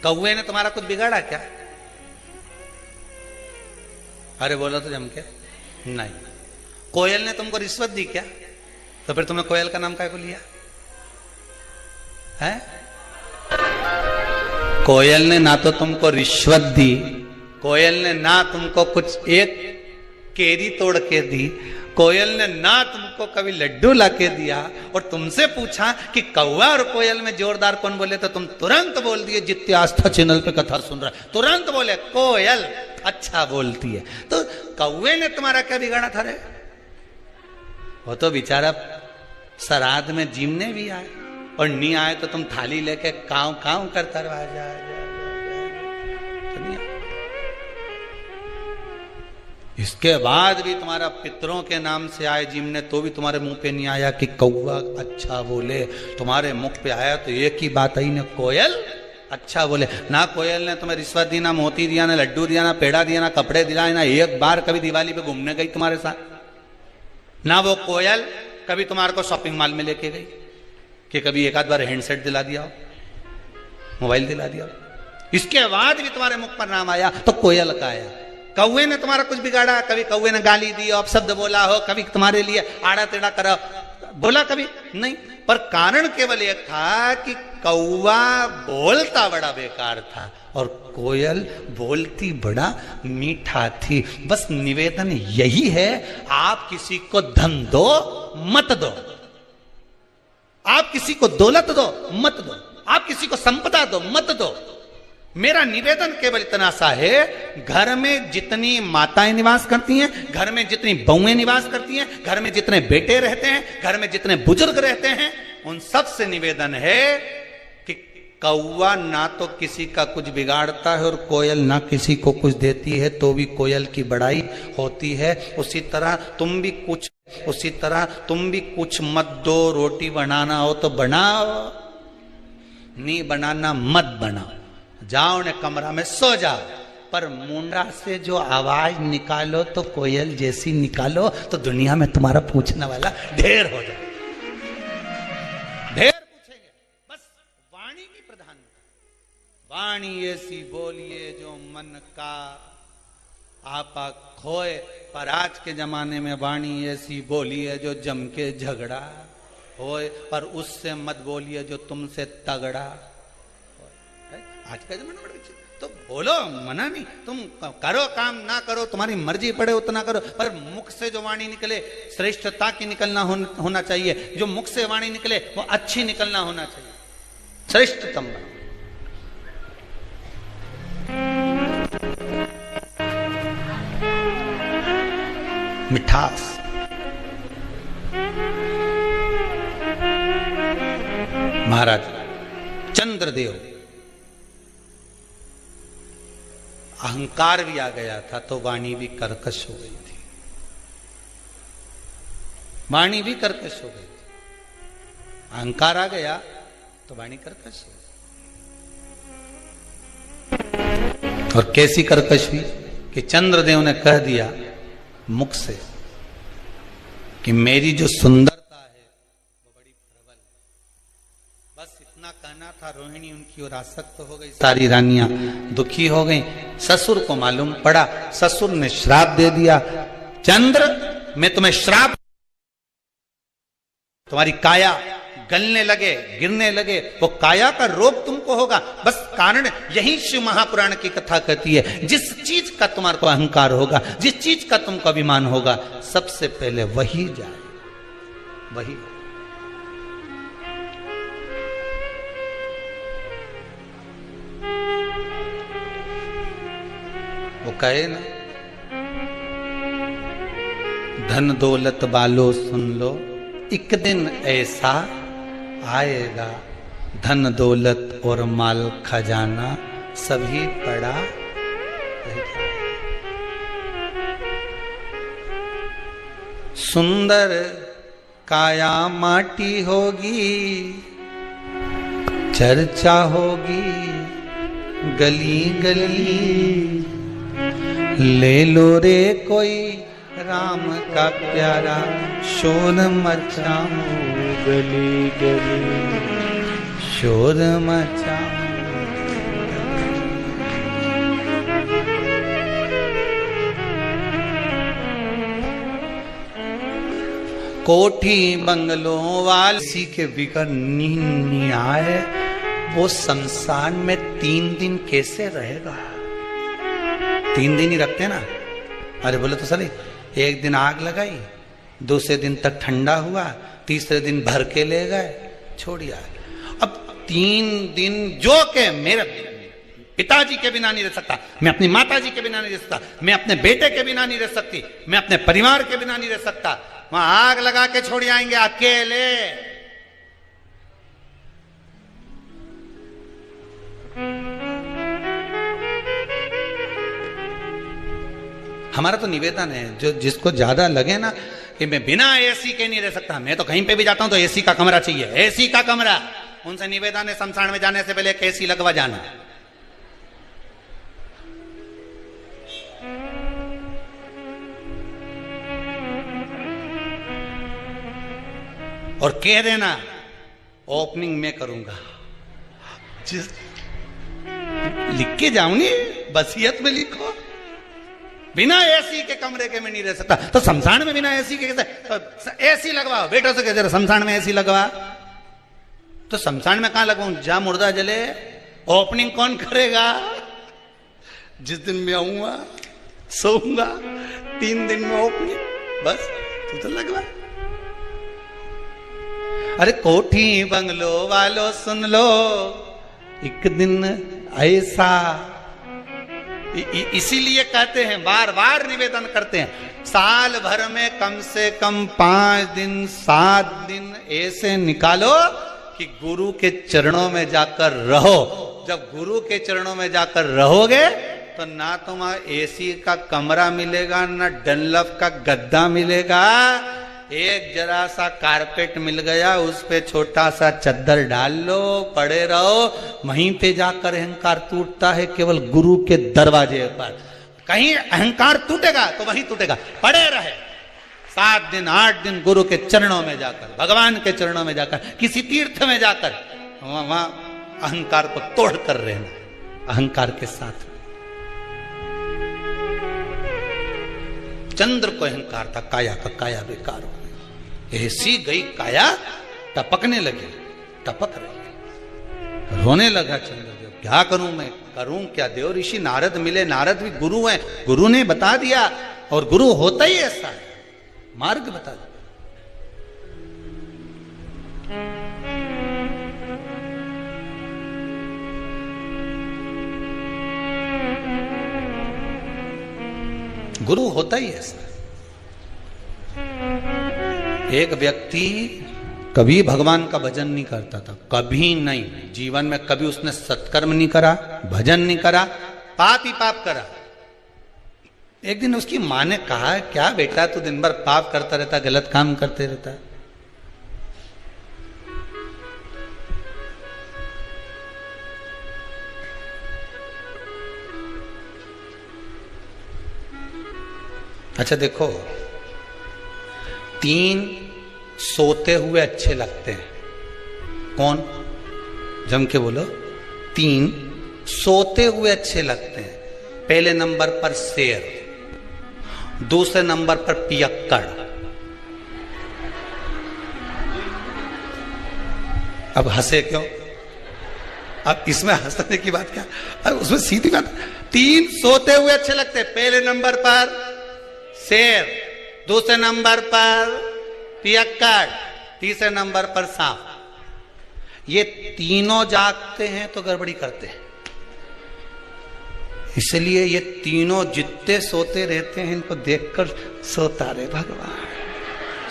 कौए ने तुम्हारा कुछ बिगाड़ा क्या? अरे बोलो तो जम के। नहीं। कोयल ने तुमको रिश्वत दी क्या? तो फिर तुमने कोयल का नाम काय को लिया? है? कोयल ने ना तो तुमको रिश्वत दी, कोयल ने ना तुमको कुछ एक केरी तोड़ के दी, कोयल ने ना तुमको कभी लड्डू लाके दिया, और तुमसे पूछा कि कौवा और कोयल में जोरदार कौन बोले, तो तुम तुरंत बोल दिए, जितने आस्था चैनल पे कथा सुन रहा है तुरंत बोले कोयल अच्छा बोलती है। तो कौवे ने तुम्हारा क्या बिगाड़ा था रे? वो तो बेचारा श्राद्ध में जीमने भी आए, और नहीं आए तो तुम थाली लेके काव काव करता रहा जा। इसके बाद भी तुम्हारा पितरों के नाम से आए जिमने, तो भी तुम्हारे मुंह पे नहीं आया कि कौवा अच्छा बोले। तुम्हारे मुख पे आया तो एक ही बात आई ने, कोयल अच्छा बोले। ना कोयल ने तुम्हें रिश्वत दी, ना मोती दिया, ना लड्डू दिया, ना पेड़ा दिया, ना कपड़े दिलाए, ना एक बार कभी दिवाली पे घूमने गई तुम्हारे साथ। ना वो कोयल कभी तुम्हारे को शॉपिंग मॉल में लेके गई कि कभी एक आध बार हैंडसेट दिला दिया हो, मोबाइल दिला दिया हो। इसके बाद भी तुम्हारे मुख पर नाम आया तो कोयल का आया। कौवे ने तुम्हारा कुछ बिगाड़ा? कभी कौवे ने गाली दी, अपशब्द बोला हो, कभी तुम्हारे लिए आड़ा टेढ़ा करा बोला? कभी नहीं। पर कारण केवल एक था कि कौवा बोलता बड़ा बेकार था और कोयल बोलती बड़ा मीठा थी। बस निवेदन यही है, आप किसी को धन दो मत दो, आप किसी को दौलत दो मत दो, आप किसी को संपदा दो मत दो। मेरा निवेदन केवल इतना सा है, घर में जितनी माताएं निवास करती हैं, घर में जितनी बहुएं निवास करती हैं, घर में जितने बेटे रहते हैं, घर में जितने बुजुर्ग रहते हैं, उन सब से निवेदन है कि कौवा ना तो किसी का कुछ बिगाड़ता है और कोयल ना किसी को कुछ देती है तो भी कोयल की बड़ाई होती है। उसी तरह तुम भी कुछ मत दो। रोटी बनाना हो तो बनाओ, नहीं बनाना मत बनाओ, जाओ ने कमरा में सो जाओ, पर मुंडा से जो आवाज निकालो तो कोयल जैसी निकालो, तो दुनिया में तुम्हारा पूछने वाला ढेर हो जाए, ढेर पूछेंगे। बस वाणी की प्रधानता, वाणी ऐसी बोलिए जो मन का आपा खोए। पर आज के जमाने में वाणी ऐसी बोलिए जो जम के झगड़ा होए, पर उससे मत बोलिए जो तुमसे तगड़ा। आज का जमाना बड़ा अच्छा, तो बोलो, मना नहीं, तुम करो काम, ना करो तुम्हारी मर्जी पड़े उतना करो, पर मुख से जो वाणी निकले श्रेष्ठता की निकलना होना चाहिए। जो मुख से वाणी निकले वो अच्छी निकलना होना चाहिए, श्रेष्ठतम बनो। मिठास, महाराज चंद्रदेव अहंकार भी आ गया था तो वाणी भी कर्कश हो गई थी, वाणी भी कर्कश हो गई थी। अहंकार आ गया तो वाणी कर्कश हो गई। और कैसी कर्कश हुई कि चंद्रदेव ने कह दिया मुख से कि मेरी जो सुंदरता है वो बड़ी प्रबल। बस इतना कहना था, रोहिणी उनकी ओर आसक्त हो गई, सारी रानियां दुखी हो गई। ससुर को मालूम पड़ा, ससुर ने श्राप दे दिया, चंद्र मैं तुम्हें श्राप, तुम्हारी काया गलने लगे, गिरने लगे, वो काया का रोग तुमको होगा। बस कारण यही शिव महापुराण की कथा कहती है, जिस चीज का तुम्हारे को अहंकार होगा, जिस चीज का तुमको अभिमान होगा, सबसे पहले वही जाए, वही। वो कहे ना, धन दौलत वालो सुन लो, एक दिन ऐसा आएगा, धन दौलत और माल खजाना सभी पड़ा रहेगा। सुंदर काया माटी होगी, चर्चा होगी गली गली, ले लो रे कोई राम का प्यारा, शोर मचाऊं गली गली, शोर मचाऊं। कोठी बंगलों वाली के बिगर नींद नहीं आए, वो शमशान में 3 दिन कैसे रहेगा? 3 दिन ही रखते ना। अरे बोले तो सही, एक दिन आग लगाई, दूसरे दिन तक ठंडा हुआ, तीसरे दिन भर के ले गए, छोड़िया। अब 3 दिन जो के मेरे पिताजी के बिना नहीं रह सकता, मैं अपनी माताजी के बिना नहीं रह सकता, मैं अपने बेटे के बिना नहीं रह सकती, मैं अपने परिवार के बिना नहीं रह सकता, वहां आग लगा के छोड़ आएंगे अकेले। हमारा तो निवेदन है, जो जिसको ज्यादा लगे ना कि मैं बिना एसी के नहीं रह सकता, मैं तो कहीं पे भी जाता हूं तो एसी का कमरा चाहिए, एसी का कमरा, उनसे निवेदन है शमशान में जाने से पहले एक एसी लगवा जाना। और कह देना ओपनिंग में करूंगा, जिस लिख के जाऊंगी, वसीयत में लिखो, बिना एसी के कमरे के में नहीं रह सकता। तो शमशान में बिना एसी के कैसे? तो एसी लगवाओ, बेटों से कहते शमशान में एसी लगवा। तो शमशान में कहां लगवाऊं? जहां मुर्दा जले। ओपनिंग कौन करेगा? जिस दिन मैं आऊंगा सोऊंगा, 3 दिन में ओपनिंग, बस तू तो लगवा। अरे कोठी बंगलो वालों सुन लो, एक दिन ऐसा, इसीलिए कहते हैं, बार बार निवेदन करते हैं, साल भर में कम से कम 5 दिन 7 दिन ऐसे निकालो कि गुरु के चरणों में जाकर रहो। जब गुरु के चरणों में जाकर रहोगे तो ना तुम्हारा एसी का कमरा मिलेगा, ना डनलप का गद्दा मिलेगा, एक जरा सा कारपेट मिल गया, उस पे छोटा सा चद्दर डाल लो, पड़े रहो। वहीं पे जाकर अहंकार टूटता है, केवल गुरु के दरवाजे पर। कहीं अहंकार टूटेगा तो वहीं टूटेगा, पड़े रहे 7 दिन 8 दिन गुरु के चरणों में जाकर, भगवान के चरणों में जाकर, किसी तीर्थ में जाकर, वहां अहंकार को तोड़ कर रहना, अहंकार के साथ। चंद्र को अहंकार था, काया का काया बेकार हो गई, ऐसी गई काया, टपकने लगी, टपक रही, रोने लगा चंद्रदेव, क्या करूं मैं, करूं क्या? देव ऋषि नारद मिले, नारद भी गुरु हैं, गुरु ने बता दिया, और गुरु होता ही ऐसा है, मार्ग बता दिया। गुरु होता ही ऐसा। एक व्यक्ति कभी भगवान का भजन नहीं करता था, कभी नहीं, जीवन में कभी उसने सत्कर्म नहीं करा, भजन नहीं करा, पाप ही पाप करा। एक दिन उसकी मां ने कहा, क्या बेटा तू दिन भर पाप करता रहता, गलत काम करते रहता है? अच्छा देखो, 3 सोते हुए अच्छे लगते हैं, कौन? जम के बोलो। 3 सोते हुए अच्छे लगते हैं। पहले नंबर पर शेर, दूसरे नंबर पर पियक्कड़। अब हंसे क्यों? अब इसमें हंसने की बात क्या? अब उसमें सीधी बात, 3 सोते हुए अच्छे लगते हैं। पहले नंबर पर शेर, दूसरे नंबर पर पियक्कड़, तीसरे नंबर पर सांप। ये तीनों जागते हैं तो गड़बड़ी करते हैं, इसलिए ये तीनों जितने सोते रहते हैं इनको देखकर सोता रहे भगवान,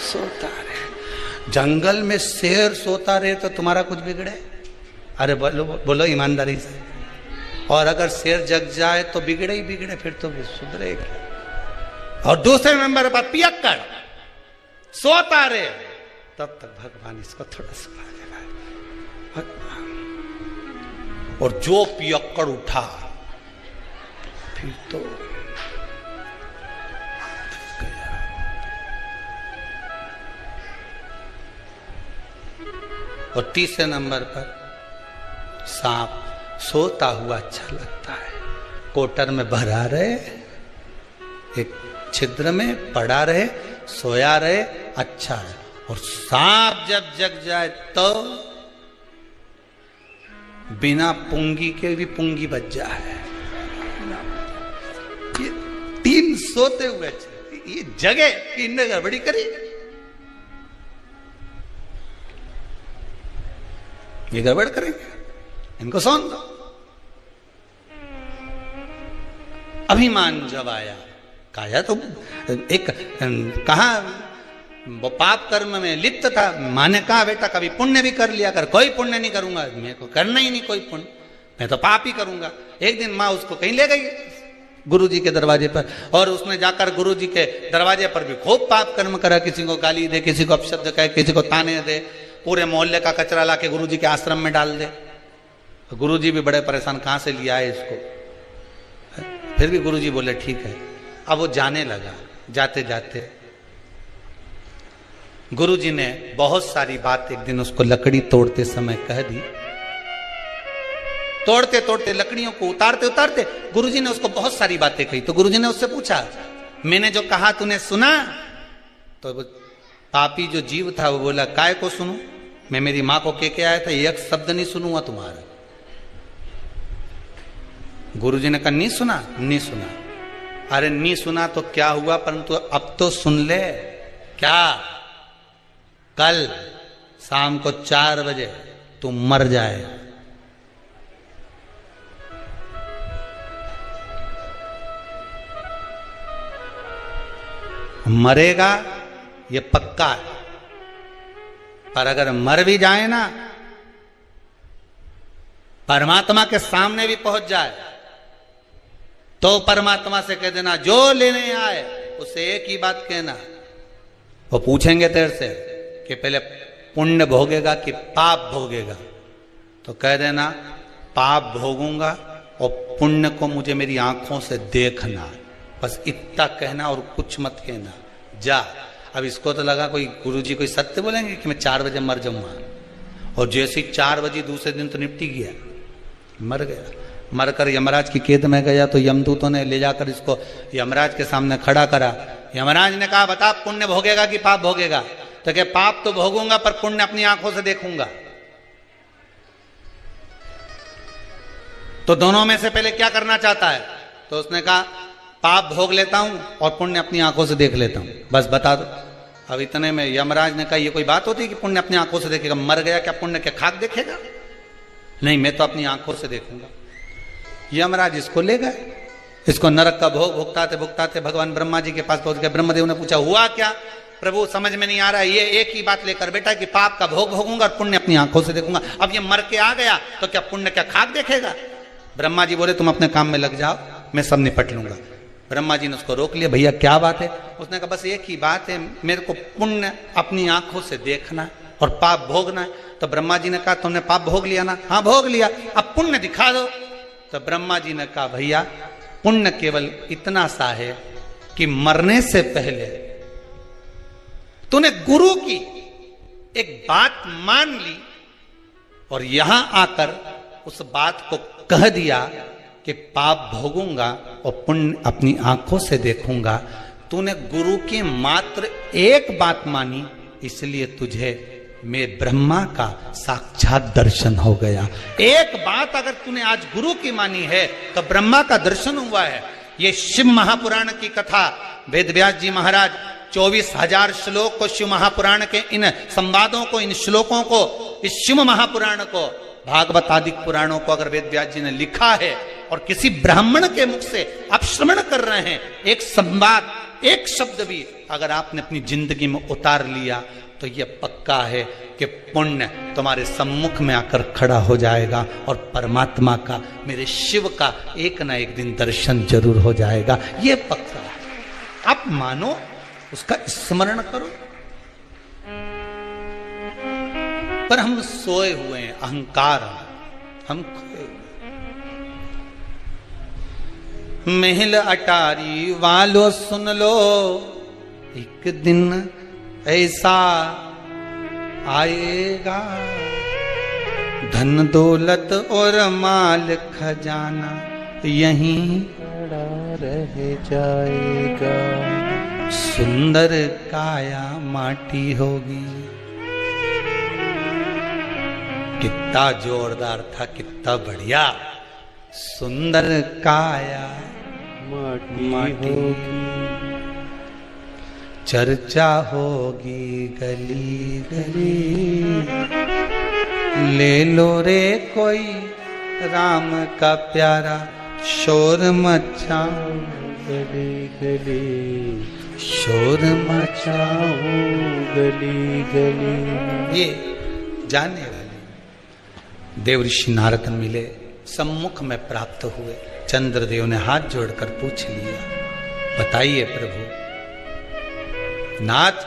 सोता रहे। जंगल में शेर सोता रहे तो तुम्हारा कुछ बिगड़े? अरे बोलो बोलो ईमानदारी से। और अगर शेर जग जाए तो बिगड़े ही बिगड़े, फिर तो सुधरेगा। और दूसरे नंबर पर पियक्कड़ सोता रहे, तब तक भगवान इसको थोड़ा सुना देना भगवान। और जो पियक्कड़ उठा फिर तो गया। और तीसरे नंबर पर सांप सोता हुआ अच्छा लगता है। कोटर में भरा रहे, एक छिद्र में पड़ा रहे, सोया रहे, अच्छा है। और सांप जब जग जाए तो बिना पुंगी के भी पुंगी बच जाए। ये 3 सोते हुए ये जगह इनने गड़बड़ी करी, ये गड़बड़ करेंगे, इनको सौंप दो। अभिमान जब आया, काया तो एक कहा वो पाप कर्म में लिप्त था। माँ ने कहा बेटा कभी पुण्य भी कर लिया कर। कोई पुण्य नहीं करूंगा, मेरे को करना ही नहीं कोई पुण्य, मैं तो पाप ही करूंगा। एक दिन माँ उसको कहीं ले गई गुरुजी के दरवाजे पर, और उसने जाकर गुरुजी के दरवाजे पर भी खूब पाप कर्म करा। किसी को गाली दे, किसी को अपशब्द कहे, किसी को ताने दे, पूरे मोहल्ले का कचरा ला के गुरुजी के आश्रम में डाल दे। गुरुजी भी बड़े परेशान, कहां से लिया है इसको। फिर भी गुरुजी बोले ठीक है। अब वो जाने लगा। जाते जाते गुरुजी ने बहुत सारी बात एक दिन उसको लकड़ी तोड़ते समय कह दी। तोड़ते तोड़ते लकड़ियों को उतारते उतारते गुरुजी ने उसको बहुत सारी बातें कही। तो गुरुजी ने उससे पूछा मैंने जो कहा तूने सुना? तो पापी जो जीव था वो बोला काय को सुनूं, मैं मेरी मां को कह के आया था, एक शब्द नहीं सुनूंगा तुम्हारा। गुरुजी ने कहा नहीं सुना? नहीं सुना। अरे नहीं सुना तो क्या हुआ, परंतु अब तो सुन ले। क्या? कल शाम को 4 बजे तू मर जाए। मरेगा ये पक्का है, पर अगर मर भी जाए ना, परमात्मा के सामने भी पहुंच जाए तो परमात्मा से कह देना जो लेने आए उसे एक ही बात कहना। वो पूछेंगे तेरे से कि पहले पुण्य भोगेगा कि पाप भोगेगा, तो कह देना पाप भोगूंगा और पुण्य को मुझे मेरी आंखों से देखना। बस इतना कहना और कुछ मत कहना। जा। अब इसको तो लगा कोई गुरुजी कोई सत्य बोलेंगे कि मैं 4 बजे मर जाऊंगा, और जैसे ही 4 बजे दूसरे दिन तो निपटी गया, मर गया। मरकर यमराज की कैद में गया तो यमदूतों ने ले जाकर इसको यमराज के सामने खड़ा करा। यमराज ने कहा बता पुण्य भोगेगा कि पाप भोगेगा? तो क्या पाप तो भोगूंगा पर पुण्य अपनी आंखों से देखूंगा। तो दोनों में से पहले क्या करना चाहता है? तो उसने कहा पाप भोग लेता हूं और पुण्य अपनी आंखों से देख लेता हूं, बस बता दो। अब इतने में यमराज ने कहा ये कोई बात होती है कि पुण्य अपनी आंखों से देखेगा? मर गया क्या पुण्य क्या खाक देखेगा? नहीं, मैं तो अपनी आंखों से देखूंगा। यमराज इसको ले गए। इसको नरक का भोग भुगताते भुगताते भगवान ब्रह्मा जी के पास पहुंच गए। ब्रह्मदेव ने पूछा हुआ क्या? प्रभु समझ में नहीं आ रहा है। ये एक ही बात लेकर बेटा कि पाप का भोग भोगूंगा और पुण्य अपनी आंखों से देखूंगा। अब ये मर के आ गया तो क्या पुण्य क्या खाक देखेगा? ब्रह्मा जी बोले तुम अपने काम में लग जाओ, मैं सब निपट लूंगा। ब्रह्मा जी ने उसको रोक लिया। भैया क्या बात है? उसने कहा बस एक ही बात है, मेरे को पुण्य अपनी आंखों से देखना और पाप भोगना है। तो ब्रह्मा जी ने कहा तुमने पाप भोग लिया ना? हाँ भोग लिया, अब पुण्य दिखा दो। तो ब्रह्मा जी ने कहा भैया पुण्य केवल इतना सा है कि मरने से पहले तूने गुरु की एक बात मान ली और यहां आकर उस बात को कह दिया कि पाप भोगूंगा और पुण्य अपनी आंखों से देखूंगा। तूने गुरु की मात्र एक बात मानी, इसलिए तुझे मैं ब्रह्मा का साक्षात दर्शन हो गया। एक बात अगर तूने आज गुरु की मानी है तो ब्रह्मा का दर्शन हुआ है। ये शिव महापुराण की कथा वेद व्यास जी महाराज 24,000 श्लोक को शिव महापुराण के इन संवादों को, इन श्लोकों को, इस शिव महापुराण को, भागवत आदि पुराणों को अगर वेद व्यास जी ने लिखा है और किसी ब्राह्मण के मुख से आप श्रवण कर रहे हैं, एक संवाद, एक शब्द भी अगर आपने अपनी जिंदगी में उतार लिया तो यह पक्का है कि पुण्य तुम्हारे सम्मुख में आकर खड़ा हो जाएगा और परमात्मा का, मेरे शिव का एक ना एक दिन दर्शन जरूर हो जाएगा। यह पक्का है। आप मानो, उसका स्मरण करो। पर हम सोए हुए हैं, अहंकार हम खोए। महल अटारी वालों सुन लो, एक दिन ऐसा आएगा, धन दौलत और माल खजाना यहीं पड़ा रह जाएगा। सुंदर काया माटी होगी। कितना जोरदार था, कितना बढ़िया। सुंदर काया माटी होगी, चर्चा होगी गली गली। ले लो रे कोई राम का प्यारा, शोर मचाओ गली गली, शोर मचाओ गली गली। ये जानने वाले देव ऋषि नारद मिले, सम्मुख में प्राप्त हुए। चंद्रदेव ने हाथ जोड़कर पूछ लिया, बताइए प्रभु नाथ,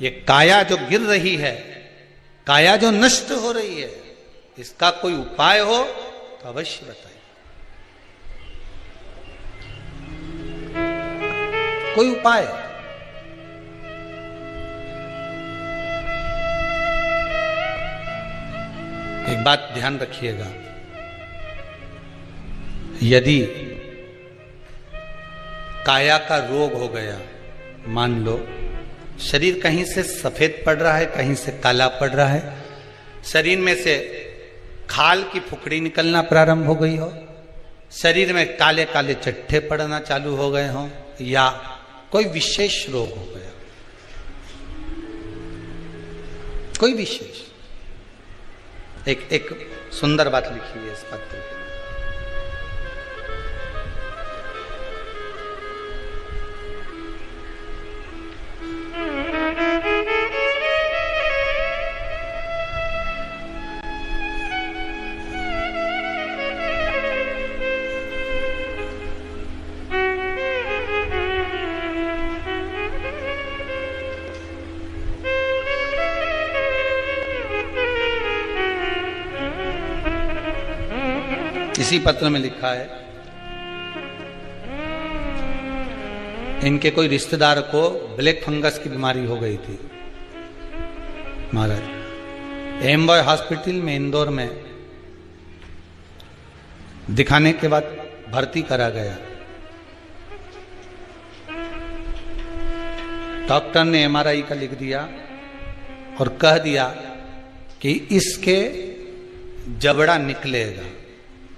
ये काया जो गिर रही है, काया जो नष्ट हो रही है, इसका कोई उपाय हो तो अवश्य बताइए। कोई उपाय? एक बात ध्यान रखिएगा, यदि काया का रोग हो गया, मान लो शरीर कहीं से सफेद पड़ रहा है, कहीं से काला पड़ रहा है, शरीर में से खाल की फुकड़ी निकलना प्रारंभ हो गई हो, शरीर में काले काले चट्टे पड़ना चालू हो गए हों, या कोई विशेष रोग हो गया, कोई विशेष। एक सुंदर बात लिखी है इस पत्र में। इसी पत्र में लिखा है, इनके कोई रिश्तेदार को ब्लैक फंगस की बीमारी हो गई थी महाराज। एमबॉय हॉस्पिटल में इंदौर में दिखाने के बाद भर्ती करा गया। डॉक्टर ने एमआरआई का लिख दिया और कह दिया कि इसके जबड़ा निकलेगा।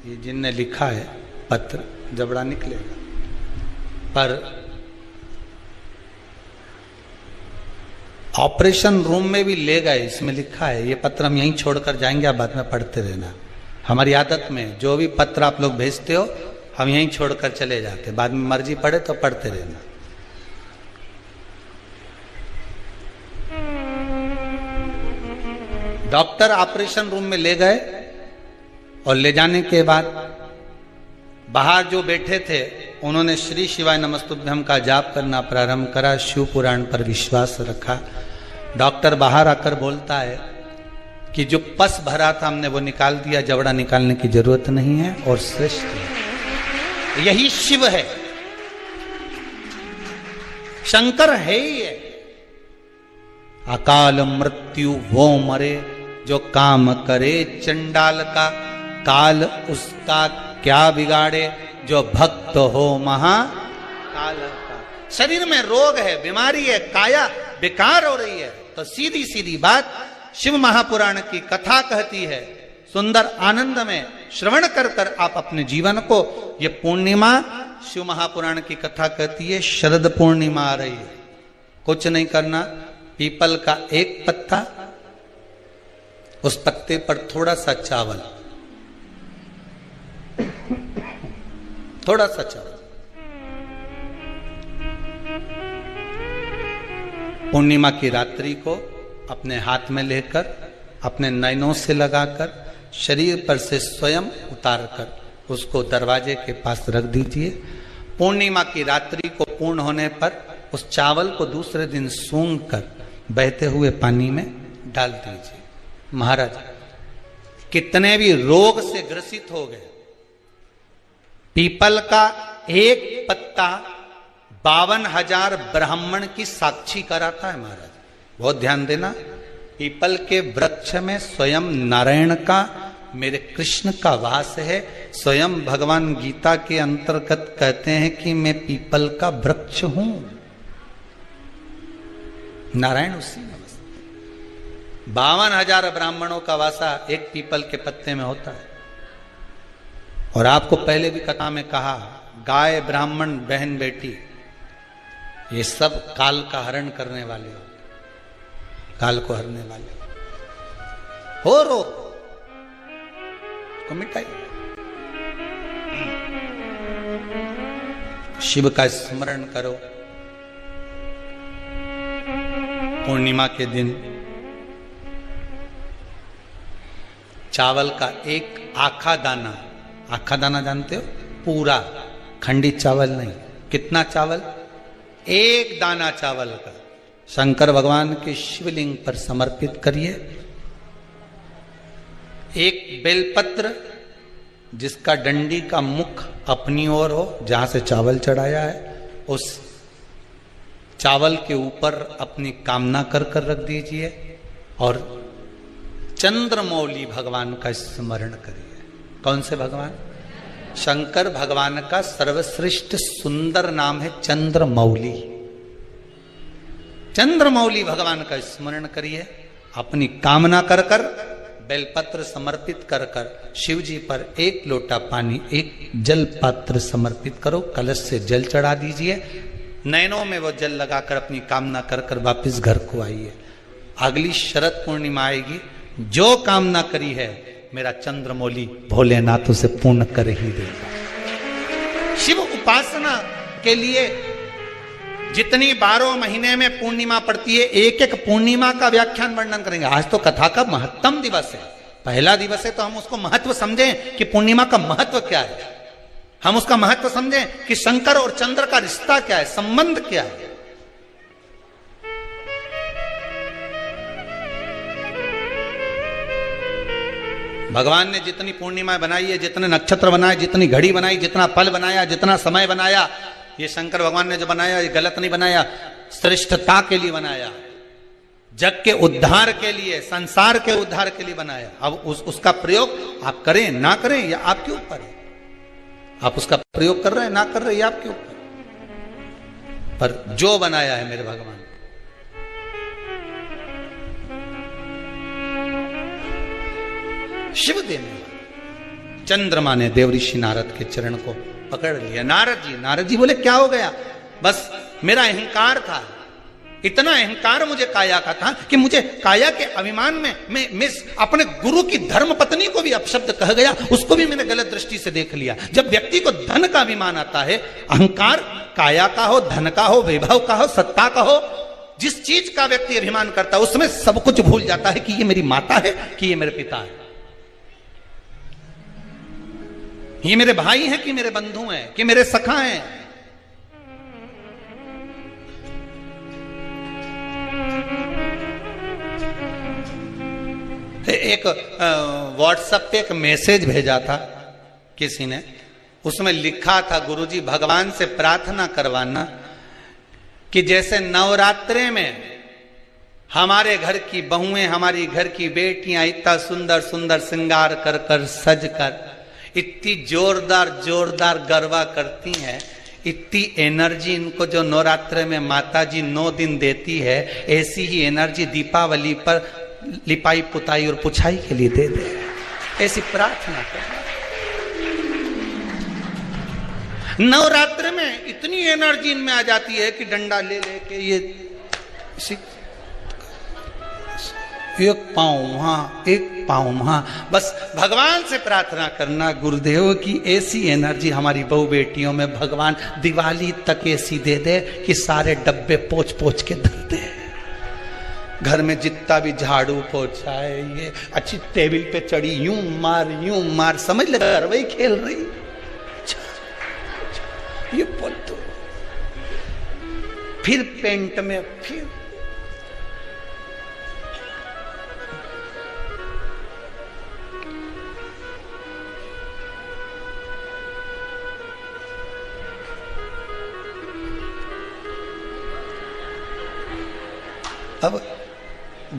ये जिनने लिखा है पत्र, जबड़ा निकलेगा। पर ऑपरेशन रूम में भी ले गए, इसमें लिखा है। ये पत्र हम यहीं छोड़कर जाएंगे, आप बाद में पढ़ते रहना। हमारी आदत में जो भी पत्र आप लोग भेजते हो हम यहीं छोड़कर चले जाते, बाद में मर्जी पड़े तो पढ़ते रहना। डॉक्टर ऑपरेशन रूम में ले गए और ले जाने के बाद बाहर जो बैठे थे उन्होंने श्री शिवाय नमस्तुभ्यम का जाप करना प्रारंभ करा, शिव पुराण पर विश्वास रखा। डॉक्टर बाहर आकर बोलता है कि जो पस भरा था हमने वो निकाल दिया, जबड़ा निकालने की जरूरत नहीं है और श्रेष्ठ है। यही शिव है, शंकर है ही है। अकाल मृत्यु वो मरे जो काम करे चंडाल का, काल उसका क्या बिगाड़े जो भक्त हो महाकाल का। शरीर में रोग है, बीमारी है, काया बेकार हो रही है, तो सीधी सीधी बात शिव महापुराण की कथा कहती है। सुंदर आनंद में श्रवण कर कर आप अपने जीवन को, ये पूर्णिमा शिव महापुराण की कथा कहती है, शरद पूर्णिमा आ रही है। कुछ नहीं करना, पीपल का एक पत्ता, उस पत्ते पर थोड़ा सा चावल, थोड़ा सा चावल, पूर्णिमा की रात्रि को अपने हाथ में लेकर अपने नयनों से लगाकर शरीर पर से स्वयं उतारकर उसको दरवाजे के पास रख दीजिए। पूर्णिमा की रात्रि को पूर्ण होने पर उस चावल को दूसरे दिन सूंघ कर बहते हुए पानी में डाल दीजिए। महाराज कितने भी रोग से ग्रसित हो गए, पीपल का एक पत्ता 52,000 ब्राह्मण की साक्षी कराता है। महाराज बहुत ध्यान देना, पीपल के वृक्ष में स्वयं नारायण का, मेरे कृष्ण का वास है। स्वयं भगवान गीता के अंतर्गत कहते हैं कि मैं पीपल का वृक्ष हूं। नारायण उसी में बस। 52,000 ब्राह्मणों का वासा एक पीपल के पत्ते में होता है। और आपको पहले भी कथा में कहा, गाय, ब्राह्मण, बहन, बेटी, ये सब काल का हरण करने वाले हो, काल को हरने वाले हो रो को मिटाइए। शिव का स्मरण करो। पूर्णिमा के दिन चावल का एक आखा दाना जानते हो? पूरा, खंडित चावल नहीं। कितना चावल? एक दाना चावल का शंकर भगवान के शिवलिंग पर समर्पित करिए। एक बेलपत्र जिसका डंडी का मुख अपनी ओर हो, जहां से चावल चढ़ाया है, उस चावल के ऊपर अपनी कामना कर कर रख दीजिए और चंद्रमौली भगवान का स्मरण करिए। कौन से भगवान? शंकर भगवान का सर्वश्रेष्ठ सुंदर नाम है चंद्रमौली। चंद्रमौली भगवान का स्मरण करिए। अपनी कामना कर कर बेलपत्र समर्पित कर कर शिव जी पर एक लोटा पानी, एक जल पात्र समर्पित करो, कलश से जल चढ़ा दीजिए। नैनों में वो जल लगाकर अपनी कामना कर कर वापिस घर को आइए। अगली शरद पूर्णिमा आएगी, जो कामना करी है मेरा चंद्रमौली भोलेनाथ उसे पूर्ण कर ही देगा। शिव उपासना के लिए जितनी 12 महीने में पूर्णिमा पड़ती है, एक एक पूर्णिमा का व्याख्यान वर्णन करेंगे। आज तो कथा का महत्तम दिवस है, पहला दिवस है, तो हम उसको महत्व समझें कि पूर्णिमा का महत्व क्या है। हम उसका महत्व समझें कि शंकर और चंद्र का रिश्ता क्या है, संबंध क्या है। भगवान ने जितनी पूर्णिमा बनाई है, जितने नक्षत्र बनाए, जितनी घड़ी बनाई, जितना पल बनाया, जितना समय बनाया, ये शंकर भगवान ने जो बनाया ये गलत नहीं बनाया, श्रेष्ठता के लिए बनाया, जग के उद्धार के लिए, संसार के उद्धार के लिए बनाया। अब उसका प्रयोग आप करें ना करें या आपके ऊपर है। आप उसका प्रयोग कर रहे हैं ना कर रहे हैं, ये आपके ऊपर, पर जो बनाया है मेरे भगवान। शिव देने चंद्रमा ने देव ऋषि नारद के चरण को पकड़ लिया। नारद जी बोले क्या हो गया? बस मेरा अहंकार था, इतना अहंकार मुझे काया का था कि मुझे काया के अभिमान में मैं अपने गुरु की धर्म पत्नी को भी अपशब्द कह गया, उसको भी मैंने गलत दृष्टि से देख लिया। जब व्यक्ति को धन का अभिमान आता है, अहंकार काया का हो, धन का हो, वैभव का हो, सत्ता का हो, जिस चीज का व्यक्ति अभिमान करता है उसमें सब कुछ भूल जाता है कि ये मेरी माता है, कि ये मेरे पिता है, ये मेरे भाई हैं कि मेरे बंधु हैं, कि मेरे सखा हैं। एक व्हाट्सएप पे एक मैसेज भेजा था किसी ने, उसमें लिखा था, गुरुजी भगवान से प्रार्थना करवाना कि जैसे नवरात्रे में हमारे घर की बहुएं, हमारी घर की बेटियां इतना सुंदर सुंदर श्रृंगार कर कर सज कर इतनी जोरदार जोरदार गरबा करती हैं, इतनी एनर्जी इनको जो नवरात्रे में माता जी 9 दिन देती है, ऐसी ही एनर्जी दीपावली पर लिपाई पुताई और पुछाई के लिए दे दे। ऐसी प्रार्थना कर। नवरात्र में इतनी एनर्जी इनमें आ जाती है कि डंडा ले लेके ये एक पाँव वहां, एक पाँव वहां। बस भगवान से प्रार्थना करना गुरुदेव की ऐसी एनर्जी हमारी बहू बेटियों में भगवान दिवाली तक ऐसी दे दे कि सारे डब्बे पोंछ पोंछ के धर दे। घर में जितना भी झाड़ू पोछा है, ये अच्छी टेबल पे चढ़ी यूं मार समझ ले वही खेल रही। ये पलटो फिर पेंट में, फिर अब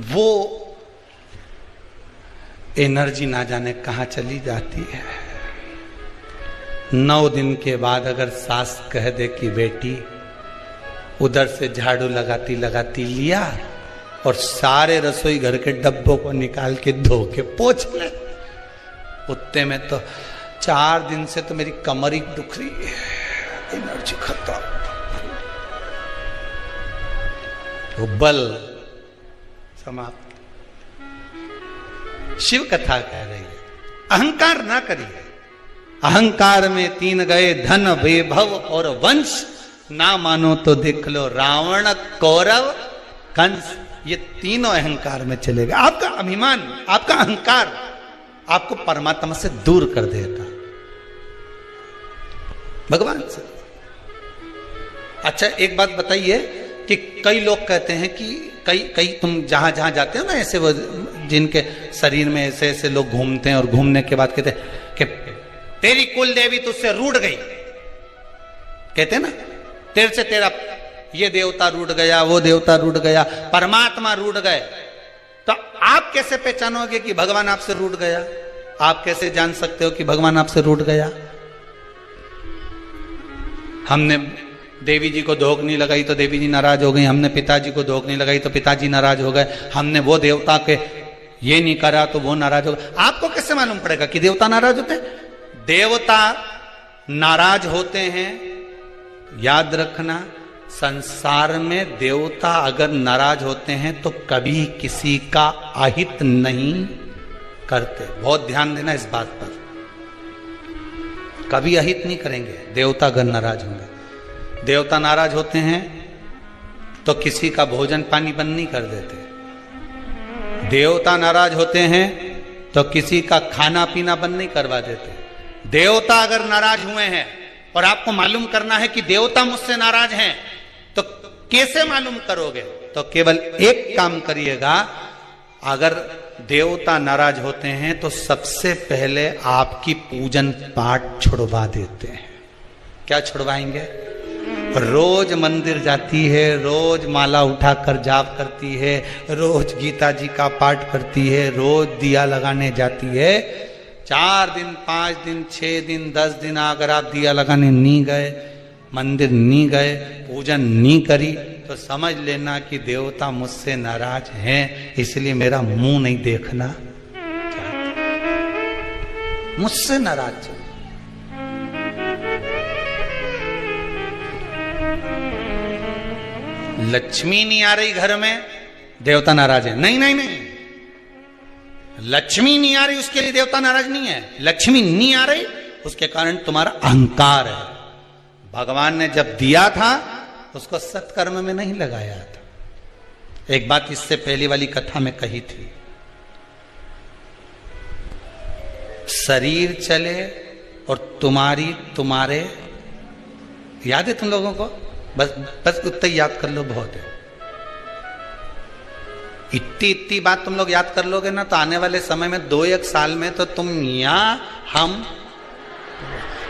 वो एनर्जी ना जाने कहां चली जाती है। 9 दिन के बाद अगर सास कह दे कि बेटी उधर से झाड़ू लगाती लगाती लिया और सारे रसोई घर के डब्बों को निकाल के धो के पोंछ ले। उतने में तो 4 दिन से तो मेरी कमर ही दुख रही है, एनर्जी खत्म। वो बल समाप्त। शिव कथा कह रही है अहंकार ना करिए। अहंकार में 3 गए, धन, वैभव और वंश। ना मानो तो देख लो रावण, कौरव, कंस, ये तीनों अहंकार में चले गए। आपका अभिमान, आपका अहंकार आपको परमात्मा से दूर कर देगा, भगवान से। अच्छा एक बात बताइए कि कई लोग कहते हैं कि कई तुम जहां जहां जाते हो ना, ऐसे वो जिनके शरीर में ऐसे ऐसे लोग घूमते हैं और घूमने के बाद कहते हैं कि तेरी कुल देवी तुझसे रूठ गई, कहते हैं ना, तेरे से तेरा ये देवता रूठ गया, वो देवता रूठ गया, परमात्मा रूठ गए। तो आप कैसे पहचानोगे कि भगवान आपसे रूठ गया? आप कैसे जान सकते हो कि भगवान आपसे रूठ गया? हमने देवी जी को धोख नहीं लगाई तो देवी जी नाराज हो गई, हमने पिताजी को धोख नहीं लगाई तो पिताजी नाराज हो गए, हमने वो देवता के ये नहीं करा तो वो नाराज हो गए। आपको कैसे मालूम पड़ेगा कि देवता नाराज होते हैं? देवता नाराज होते हैं। याद रखना, संसार में देवता अगर नाराज होते हैं तो कभी किसी का अहित नहीं करते। बहुत ध्यान देना इस बात पर, कभी अहित नहीं करेंगे देवता अगर नाराज होंगे। देवता नाराज होते हैं तो किसी का भोजन पानी बंद नहीं कर देते। देवता नाराज होते हैं तो किसी का खाना पीना बंद नहीं करवा देते। देवता अगर नाराज हुए हैं और आपको मालूम करना है कि देवता मुझसे नाराज हैं, तो कैसे मालूम करोगे? तो केवल एक काम करिएगा, अगर देवता नाराज होते हैं तो सबसे पहले आपकी पूजन पाठ छुड़वा देते हैं। क्या छुड़वाएंगे? रोज मंदिर जाती है, रोज माला उठाकर जाप करती है, रोज गीता जी का पाठ करती है, रोज दिया लगाने जाती है। 4 दिन, 5 दिन, 6 दिन, 10 दिन अगर आप दिया लगाने नहीं गए, मंदिर नहीं गए, पूजन नहीं करी, तो समझ लेना कि देवता मुझसे नाराज हैं, इसलिए मेरा मुंह नहीं देखना, मुझसे नाराज। लक्ष्मी नहीं आ रही घर में, देवता नाराज है? नहीं नहीं नहीं, लक्ष्मी नहीं आ रही उसके लिए देवता नाराज नहीं है। लक्ष्मी नहीं आ रही उसके कारण तुम्हारा अहंकार है। भगवान ने जब दिया था उसको सत्कर्म में नहीं लगाया था। एक बात इससे पहली वाली कथा में कही थी, शरीर चले और तुम्हारे याद है तुम लोगों को? बस उतना याद कर लो, बहुत है। इतनी बात तुम लोग याद कर लोगे ना तो आने वाले समय में 2-1 साल में तो तुम हम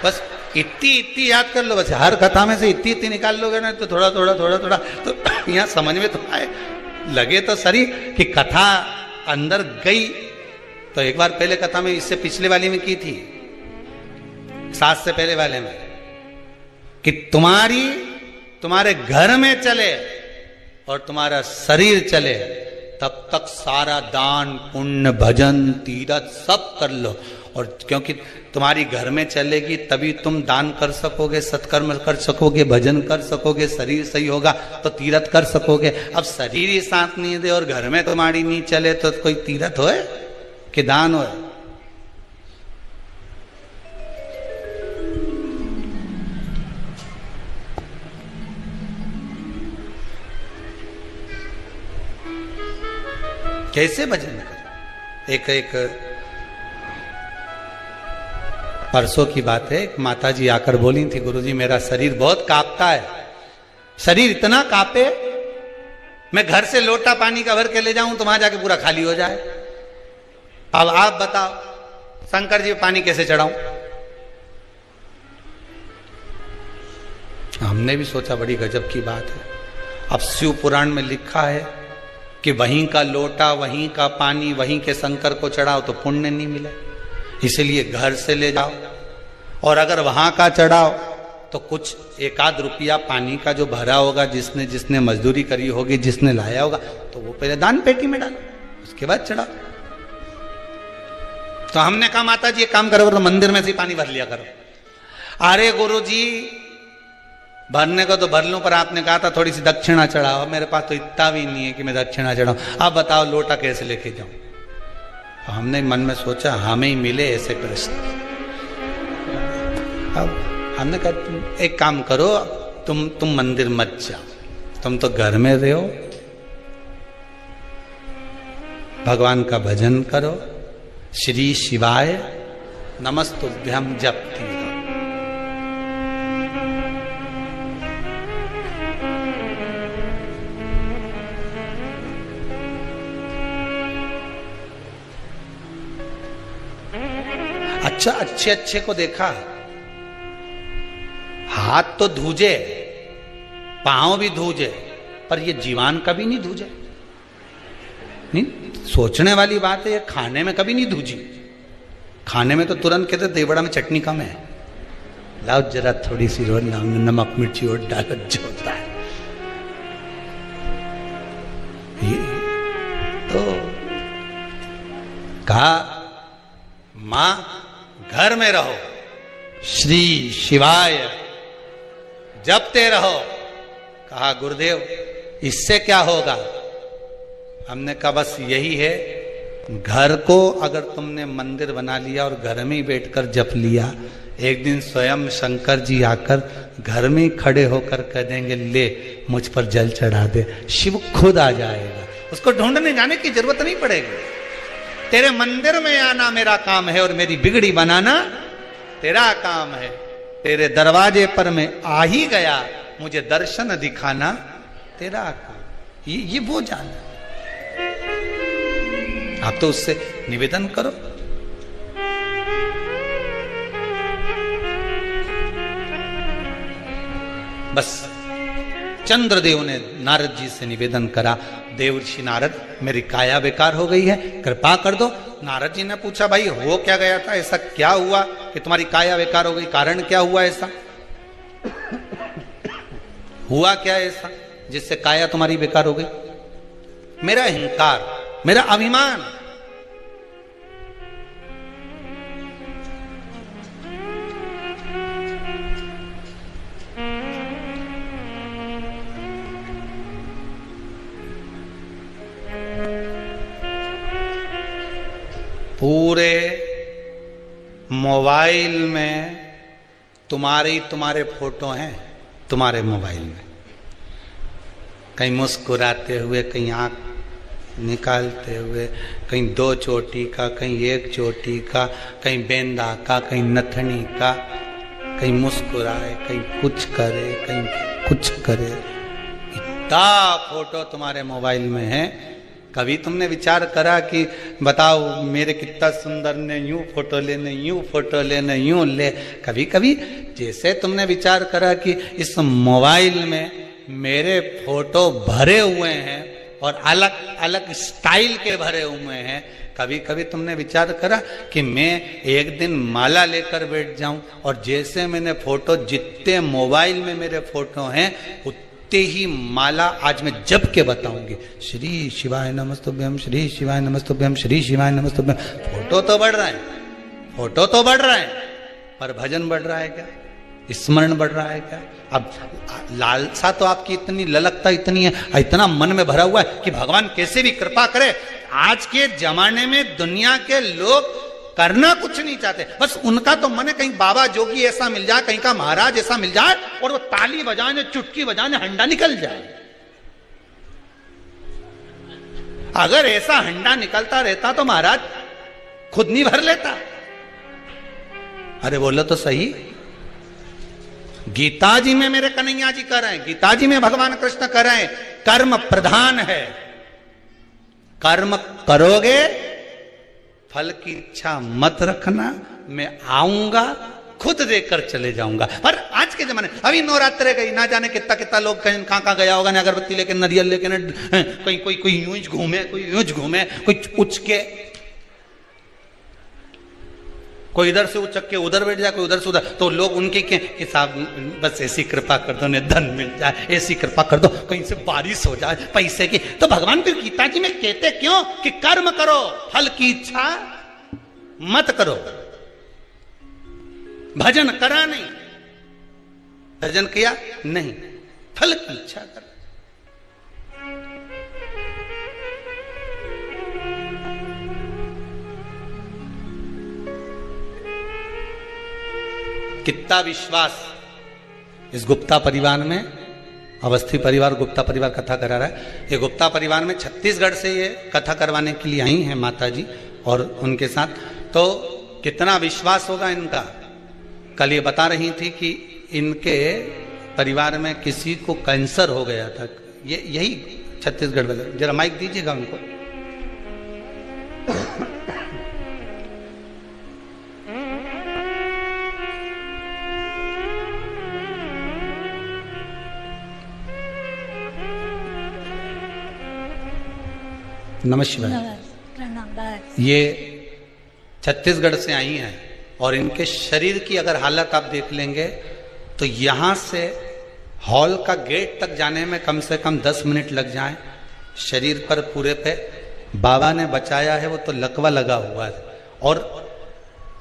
बस इतनी याद कर लो। बस हर कथा में से इतनी निकाल लोगे ना तो थोड़ा तो यहाँ समझ में तो आए, लगे तो सही कि कथा अंदर गई। तो एक बार पहले कथा में, इससे पिछले वाली में की थी, 7 से पहले वाले में, कि तुम्हारे घर में चले और तुम्हारा शरीर चले, तब तक सारा दान पुण्य भजन तीरथ सब कर लो। और क्योंकि तुम्हारी घर में चलेगी तभी तुम दान कर सकोगे, सत्कर्म कर सकोगे, भजन कर सकोगे, शरीर सही होगा तो तीरथ कर सकोगे। अब शरीर ही साथ नहीं दे और घर में तुम्हारी नहीं चले तो कोई तीरथ होए कि दान होए? कैसे भजन कर? एक परसों की बात है, एक माता जी आकर बोली थी, गुरुजी मेरा शरीर बहुत कांपता है, शरीर इतना कांपे, मैं घर से लोटा पानी का भर के ले जाऊं तो वहां जाके पूरा खाली हो जाए। अब आप बताओ शंकर जी पानी कैसे चढ़ाऊं? हमने भी सोचा बड़ी गजब की बात है। अब शिव पुराण में लिखा है कि वहीं का लोटा, वहीं का पानी, वहीं के शंकर को चढ़ाओ तो पुण्य नहीं मिले, इसलिए घर से ले जाओ, और अगर वहां का चढ़ाओ तो कुछ एक आध रुपया पानी का जो भरा होगा, जिसने जिसने मजदूरी करी होगी, जिसने लाया होगा, तो वो पहले दान पेटी में डालो, उसके बाद चढ़ाओ। तो हमने कहा माता जी एक काम करो, तो मंदिर में से पानी भर लिया करो। अरे गुरु जी भरने को तो भर लूं, पर आपने कहा था थोड़ी सी दक्षिणा चढ़ाओ। मेरे पास तो इतना भी नहीं है कि मैं दक्षिणा चढ़ाऊं। अब बताओ लोटा कैसे लेके जाऊं? तो हमने मन में सोचा हमें ही मिले ऐसे कृष्ण। अब हमने कहा तुम एक काम करो, तुम मंदिर मत जाओ, तुम तो घर में रहो, भगवान का भजन करो, श्री शिवाय नमस्तुभ्यम जपती रहो। अच्छा, अच्छे अच्छे को देखा, हाथ तो धूजे, पांव भी धूजे, पर ये जीवान कभी नहीं धूजे। नहीं, सोचने वाली बात है, ये खाने में कभी नहीं धूजी। खाने में तो तुरंत कहते देवड़ा में चटनी कम है, लाओ जरा थोड़ी सी रोज नमक मिर्ची और डालो, जो होता है। तो कहा मां घर में रहो, श्री शिवाय जपते रहो। कहा गुरुदेव इससे क्या होगा? हमने कहा बस यही है, घर को अगर तुमने मंदिर बना लिया और घर में ही बैठकर जप लिया, एक दिन स्वयं शंकर जी आकर घर में ही खड़े होकर कह देंगे ले मुझ पर जल चढ़ा दे, शिव खुद आ जाएगा, उसको ढूंढने जाने की जरूरत नहीं पड़ेगी। तेरे मंदिर में आना मेरा काम है और मेरी बिगड़ी बनाना तेरा काम है। तेरे दरवाजे पर मैं आ ही गया, मुझे दर्शन दिखाना तेरा काम। ये वो जाना। आप तो उससे निवेदन करो। बस चंद्रदेव ने नारद जी से निवेदन करा, देवर्षि नारद मेरी काया बेकार हो गई है, कृपा कर दो। नारद जी ने पूछा भाई हो क्या गया था, ऐसा क्या हुआ कि तुम्हारी काया बेकार हो गई, कारण क्या हुआ ऐसा? हुआ क्या ऐसा जिससे काया तुम्हारी बेकार हो गई? मेरा अहंकार, मेरा अभिमान। पूरे मोबाइल में तुम्हारे फोटो हैं, तुम्हारे मोबाइल में, कहीं मुस्कुराते हुए, कहीं आंख निकालते हुए, कहीं 2 चोटी का, कहीं 1 चोटी का, कहीं बेंदा का, कहीं नथनी का, कहीं मुस्कुराए, कहीं कुछ करे, कहीं कुछ करे। इतना फोटो तुम्हारे मोबाइल में है। कभी तुमने विचार करा कि बताओ मेरे कितना सुंदर ने यूं फोटो लेने, यूं फोटो लेने, यूं ले? कभी कभी जैसे तुमने विचार करा कि इस मोबाइल में मेरे फोटो भरे हुए हैं और अलग अलग स्टाइल के भरे हुए हैं, कभी कभी तुमने विचार करा कि मैं एक दिन माला लेकर बैठ जाऊं और जैसे मैंने फोटो, जितने मोबाइल में मेरे फोटो हैं उतने ही माला आज मैं जप के बताऊंगी, श्री शिवाय नमस्तुभ्यम, श्री शिवाय नमस्तुभ्यम, श्री शिवाय नमस्तुभ्यम। फोटो तो बढ़ रहा है, फोटो तो बढ़ रहा है, पर भजन बढ़ रहा है क्या? स्मरण बढ़ रहा है क्या? अब लालसा तो आपकी इतनी, ललकता इतनी है, इतना मन में भरा हुआ है कि भगवान कैसे भी कृपा करे। आज के जमाने में दुनिया के लोग करना कुछ नहीं चाहते, बस उनका तो मन है कहीं बाबा जोगी ऐसा मिल जाए, कहीं का महाराज ऐसा मिल जाए और वो ताली बजाने, चुटकी बजाने हंडा निकल जाए। अगर ऐसा हंडा निकलता रहता तो महाराज खुद नहीं भर लेता। अरे बोलो तो सही। गीता जी में मेरे कन्हैया जी कर रहे हैं, गीता जी में भगवान कृष्ण कर रहे हैं, कर्म प्रधान है। कर्म करोगे, फल की इच्छा मत रखना, मैं आऊंगा खुद देकर चले जाऊंगा। पर आज के जमाने, अभी नवरात्रे गई, ना जाने कितना कितना लोग कहीं कहां गया होगा, ना अगरबत्ती लेके, नरियल लेके, ना कहीं कोई यूं घूमे, कोई यूं घूमे, कोई उच के, कोई इधर से उचक के उधर बैठ जाए, कोई उधर से उधर, तो लोग उनके के कि साहब बस ऐसी कृपा कर दो, उन्हें धन मिल जाए, ऐसी कृपा कर दो, कहीं से बारिश हो जाए पैसे की। तो भगवान फिर गीता जी में कहते क्यों कि कर्म करो, फल की इच्छा मत करो। भजन करा नहीं, भजन किया नहीं, फल की इच्छा करो। कितना विश्वास इस गुप्ता परिवार में, अवस्थी परिवार गुप्ता परिवार कथा करा रहा है। ये गुप्ता परिवार में छत्तीसगढ़ से ये कथा करवाने के लिए आई हैं माता जी और उनके साथ, तो कितना विश्वास होगा इनका। कल ये बता रही थी कि इनके परिवार में किसी को कैंसर हो गया था, ये यही छत्तीसगढ़ वाले। जरा माइक दीजिएगा उनको। नमस्कार। ये छत्तीसगढ़ से आई हैं और इनके शरीर की अगर हालत आप देख लेंगे तो यहां से हॉल का गेट तक जाने में कम से कम 10 मिनट लग जाए। शरीर पर पूरे पे बाबा ने बचाया है, वो तो लकवा लगा हुआ है। और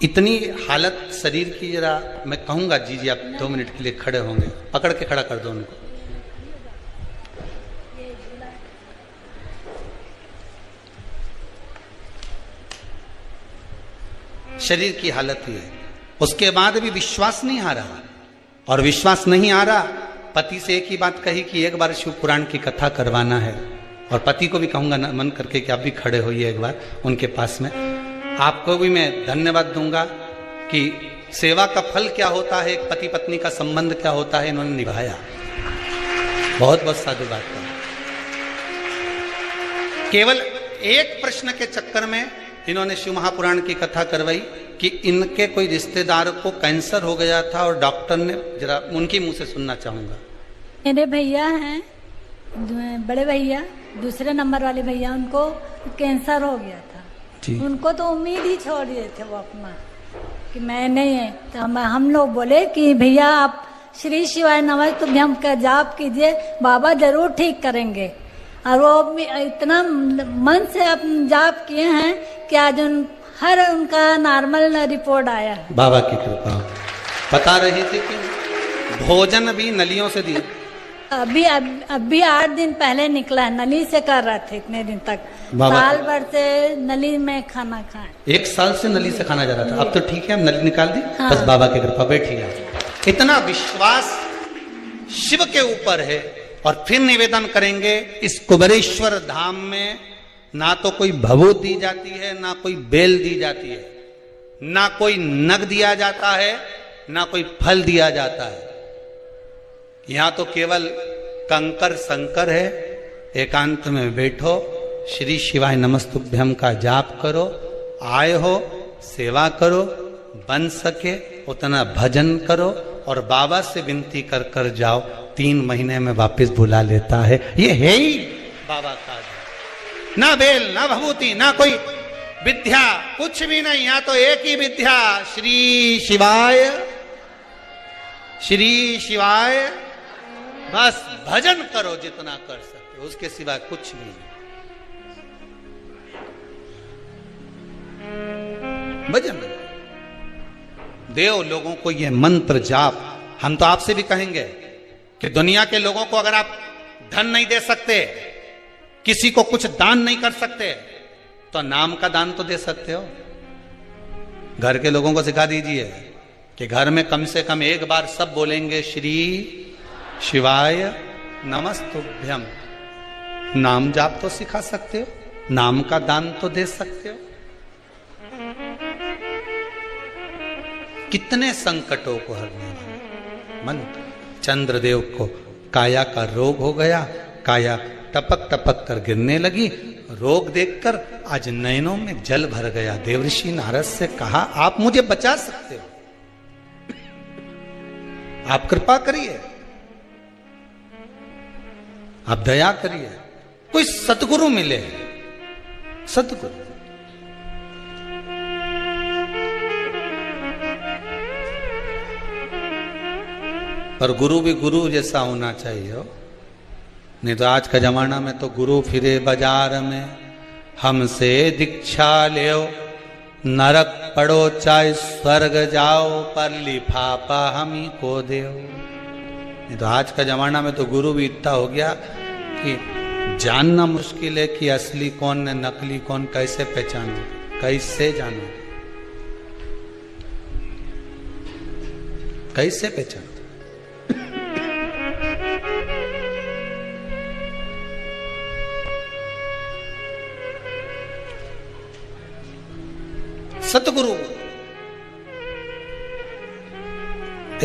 इतनी हालत शरीर की, जरा मैं कहूंगा जी जी आप 2 मिनट के लिए खड़े होंगे, पकड़ के खड़ा कर दो उनको। शरीर की हालत ही है। उसके बाद भी विश्वास नहीं आ रहा, और विश्वास नहीं आ रहा, पति से एक ही बात कही कि एक बार शिव पुराण की कथा करवाना है। और पति को भी कहूंगा मन करके कि आप भी खड़े होइए एक बार उनके पास में। आपको भी मैं धन्यवाद दूंगा कि सेवा का फल क्या होता है, एक पति पत्नी का संबंध क्या होता है, इन्होंने निभाया। बहुत बहुत साधु बात है। केवल एक प्रश्न के चक्कर में इन्होंने शिव महापुराण की कथा करवाई कि इनके कोई रिश्तेदार को कैंसर हो गया था और डॉक्टर ने, जरा उनकी मुंह से सुनना चाहूंगा। मेरे भैया हैं, बड़े भैया, दूसरे नंबर वाले भैया, उनको कैंसर हो गया था जी। उनको तो उम्मीद ही छोड़ दिए थे वो अपना कि मैं नहीं है। तो हम लोग बोले कि भैया आप श्री शिवाय नमः तुभ्यम का जाप कीजिए, बाबा जरूर ठीक करेंगे। और वो इतना मन से अपन जाप किए हैं कि आज हर उनका नॉर्मल रिपोर्ट आया है। बाबा की कृपा। बता रही थी कि भोजन भी नलियों से दिया। अभी 8 दिन पहले निकला है, नली से कर रहे थे इतने दिन तक। साल भर से नली में खाना खाए। 1 साल से नली से खाना जा रहा था, अब तो ठीक है, नली निकाल दी। हाँ। बस बाबा की कृपा। बैठिए। इतना विश्वास शिव के ऊपर है। और फिर निवेदन करेंगे, इस कुबेरेश्वर धाम में ना तो कोई भभूत दी जाती है, ना कोई बेल दी जाती है, ना कोई नग दिया जाता है, ना कोई फल दिया जाता है। यहां तो केवल कंकर संकर है। एकांत में बैठो, श्री शिवाय नमस्तुभ्यम का जाप करो, आए हो सेवा करो, बन सके उतना भजन करो, और बाबा से विनती कर कर जाओ, 3 महीने में वापस बुला लेता है। ये है ही बाबा का। ना बेल, ना भभूति, ना कोई विद्या, कुछ भी नहीं। यहाँ तो एक ही विद्या, श्री शिवाय, श्री शिवाय। बस भजन करो जितना कर सकते हो, उसके सिवा कुछ नहीं। भजन देव लोगों को ये मंत्र जाप। हम तो आपसे भी कहेंगे कि दुनिया के लोगों को अगर आप धन नहीं दे सकते, किसी को कुछ दान नहीं कर सकते, तो नाम का दान तो दे सकते हो। घर के लोगों को सिखा दीजिए कि घर में कम से कम एक बार सब बोलेंगे श्री शिवाय नमस्तुभ्यम। नाम जाप तो सिखा सकते हो, नाम का दान तो दे सकते हो। कितने संकटों को हरने वाला मंत्र। चंद्रदेव को काया का रोग हो गया, काया टपक टपक कर गिरने लगी। रोग देखकर आज नयनों में जल भर गया। देवऋषि नारद से कहा, आप मुझे बचा सकते हो, आप कृपा करिए, आप दया करिए, कोई सतगुरु मिले। सतगुरु पर गुरु भी गुरु जैसा होना चाहिए हो। नहीं तो आज का जमाना में तो गुरु फिरे बाजार में, हमसे दीक्षा ले, नरक पड़ो चाहे स्वर्ग जाओ, पर लिफाफा हम ही को दे। नहीं तो आज का जमाना में तो गुरु भी इतना हो गया कि जानना मुश्किल है कि असली कौन है नकली कौन, कैसे पहचानो, कैसे जानो, कैसे पहचानो। सतगुरु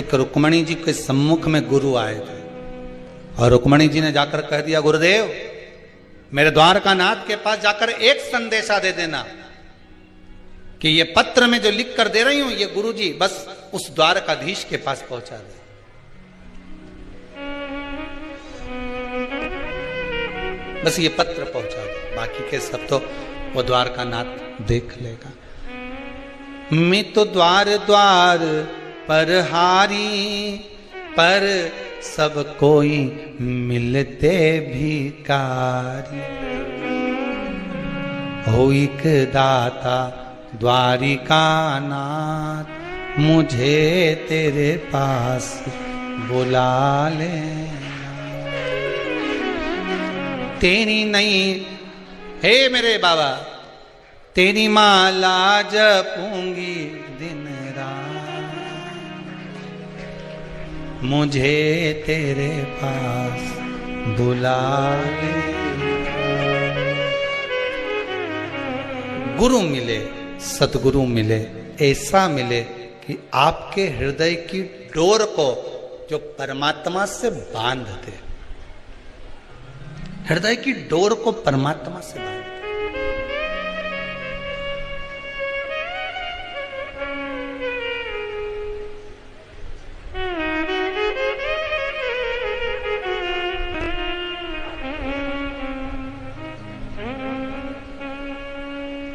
एक रुक्मणी जी के सम्मुख में गुरु आए थे और रुक्मणी जी ने जाकर कह दिया, गुरुदेव मेरे द्वारकानाथ के पास जाकर एक संदेशा दे देना कि ये पत्र में जो लिख कर दे रही हूं ये गुरु जी बस उस द्वारकाधीश के पास पहुंचा दे। बस ये पत्र पहुंचा दे, बाकी के सब तो वो द्वारकानाथ देख लेगा। मैं तो द्वार द्वार पर हारी, पर सब कोई मिलते भिकारी। हो एक दाता द्वारिका नाथ, मुझे तेरे पास बुला ले। तेरी नहीं हे मेरे बाबा, तेरी माला जपूंगी दिन रात, मुझे तेरे पास बुला ले। गुरु मिले, सतगुरु मिले, ऐसा मिले कि आपके हृदय की डोर को जो परमात्मा से बांध दे, हृदय की डोर को परमात्मा से बांध।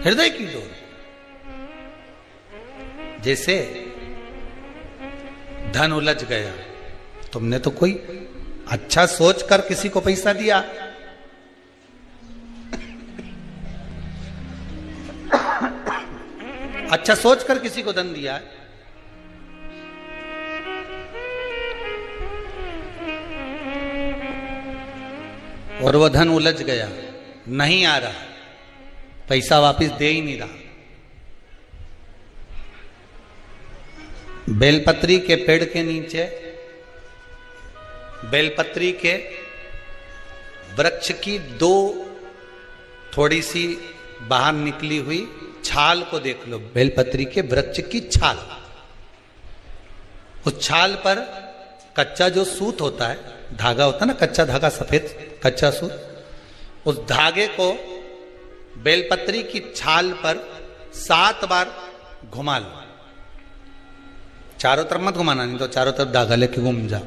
हृदय की डोर, जैसे धन उलझ गया, तुमने तो कोई अच्छा सोचकर किसी को पैसा दिया, अच्छा सोचकर किसी को धन दिया, और वो धन उलझ गया, नहीं आ रहा, पैसा वापस दे ही नहीं रहा। बेलपत्री के पेड़ के नीचे, बेलपत्री के वृक्ष की दो थोड़ी सी बाहर निकली हुई छाल को देख लो, बेलपत्री के वृक्ष की छाल। उस छाल पर कच्चा जो सूत होता है, धागा होता है ना, कच्चा धागा, सफेद कच्चा सूत, उस धागे को बेलपत्री की छाल पर 7 बार घुमा लो। चारों तरफ मत घुमाना, नहीं तो चारों तरफ धागा लेके घूम जाओ।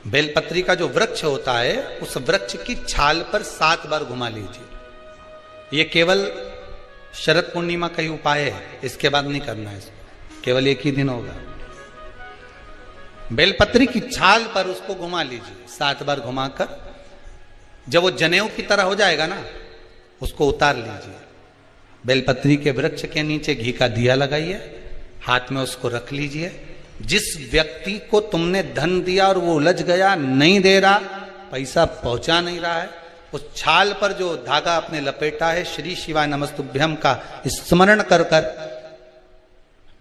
बेलपत्री का जो वृक्ष होता है उस वृक्ष की छाल पर 7 बार घुमा लीजिए। ये केवल शरद पूर्णिमा का ही उपाय है, इसके बाद नहीं करना है, केवल एक ही दिन होगा। बेलपत्री की छाल पर उसको घुमा लीजिए 7 बार घुमाकर, जब वो जनेऊ की तरह हो जाएगा ना, उसको उतार लीजिए। बेलपत्री के वृक्ष के नीचे घी का दिया लगाइए, हाथ में उसको रख लीजिए। जिस व्यक्ति को तुमने धन दिया और वो उलझ गया, नहीं दे रहा, पैसा पहुंचा नहीं रहा है, उस छाल पर जो धागा आपने लपेटा है, श्री शिवाय नमस्तुभ्यम का स्मरण कर कर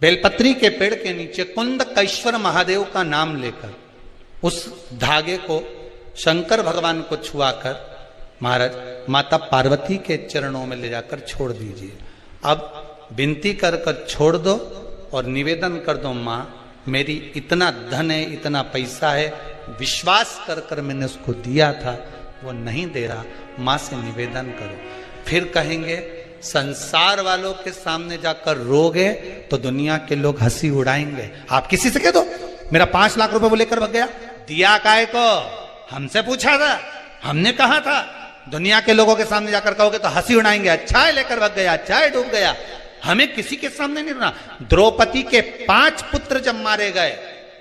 बेलपत्री के पेड़ के नीचे कुंदकेश्वर महादेव का नाम लेकर उस धागे को शंकर भगवान को छुआकर महाराज माता पार्वती के चरणों में ले जाकर छोड़ दीजिए। अब विनती कर कर छोड़ दो और निवेदन कर दो, माँ मेरी इतना धन है, इतना पैसा है, विश्वास कर कर मैंने उसको दिया था, वो नहीं दे रहा, माँ से निवेदन करो। फिर कहेंगे संसार वालों के सामने जाकर रोगे तो दुनिया के लोग हंसी उड़ाएंगे। आप किसी से कह दो मेरा 5 लाख रुपए वो लेकर भाग गया, दिया काहे को, हमसे पूछा था, हमने कहा था। दुनिया के लोगों के सामने जाकर कहोगे तो हंसी उड़ाएंगे, अच्छा है लेकर भाग गया, अच्छा है डूब गया। हमें किसी के सामने नहीं रोना। द्रौपदी के 5 पुत्र जब मारे गए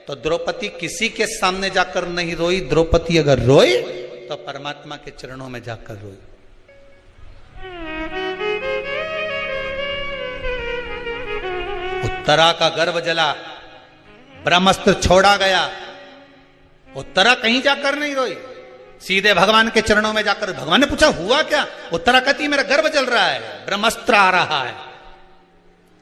तो द्रौपदी किसी के सामने जाकर नहीं रोई। द्रौपदी अगर रोई तो परमात्मा के चरणों में जाकर रोई। उत्तरा का गर्भ जला, ब्रह्मास्त्र छोड़ा गया, उत्तरा कहीं जाकर नहीं रोई, सीधे भगवान के चरणों में जाकर। भगवान ने पूछा हुआ क्या? उत्तरा कहती मेरा गर्भ जल रहा है, ब्रह्मास्त्र आ रहा है।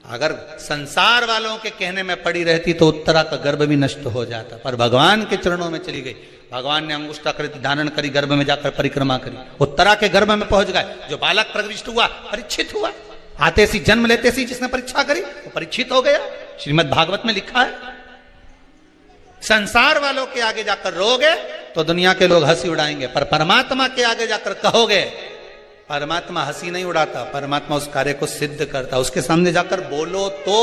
अगर संसार वालों के कहने में पड़ी रहती तो उत्तरा का गर्भ भी नष्ट हो जाता, पर भगवान के चरणों में चली गई। भगवान ने अंगुष्ठाकृति धारण करी, गर्भ में जाकर परिक्रमा करी, उत्तरा के गर्भ में पहुंच गए। जो बालक प्रविष्ट हुआ परीक्षित हुआ, आते सी जन्म लेते सी जिसने परीक्षा करी वो परीक्षित हो गया। श्रीमद् भागवत में लिखा है। संसार वालों के आगे जाकर रोगे तो दुनिया के लोग हंसी उड़ाएंगे, पर परमात्मा के आगे जाकर कहोगे, परमात्मा हंसी नहीं उड़ाता, परमात्मा उस कार्य को सिद्ध करता। उसके सामने जाकर बोलो तो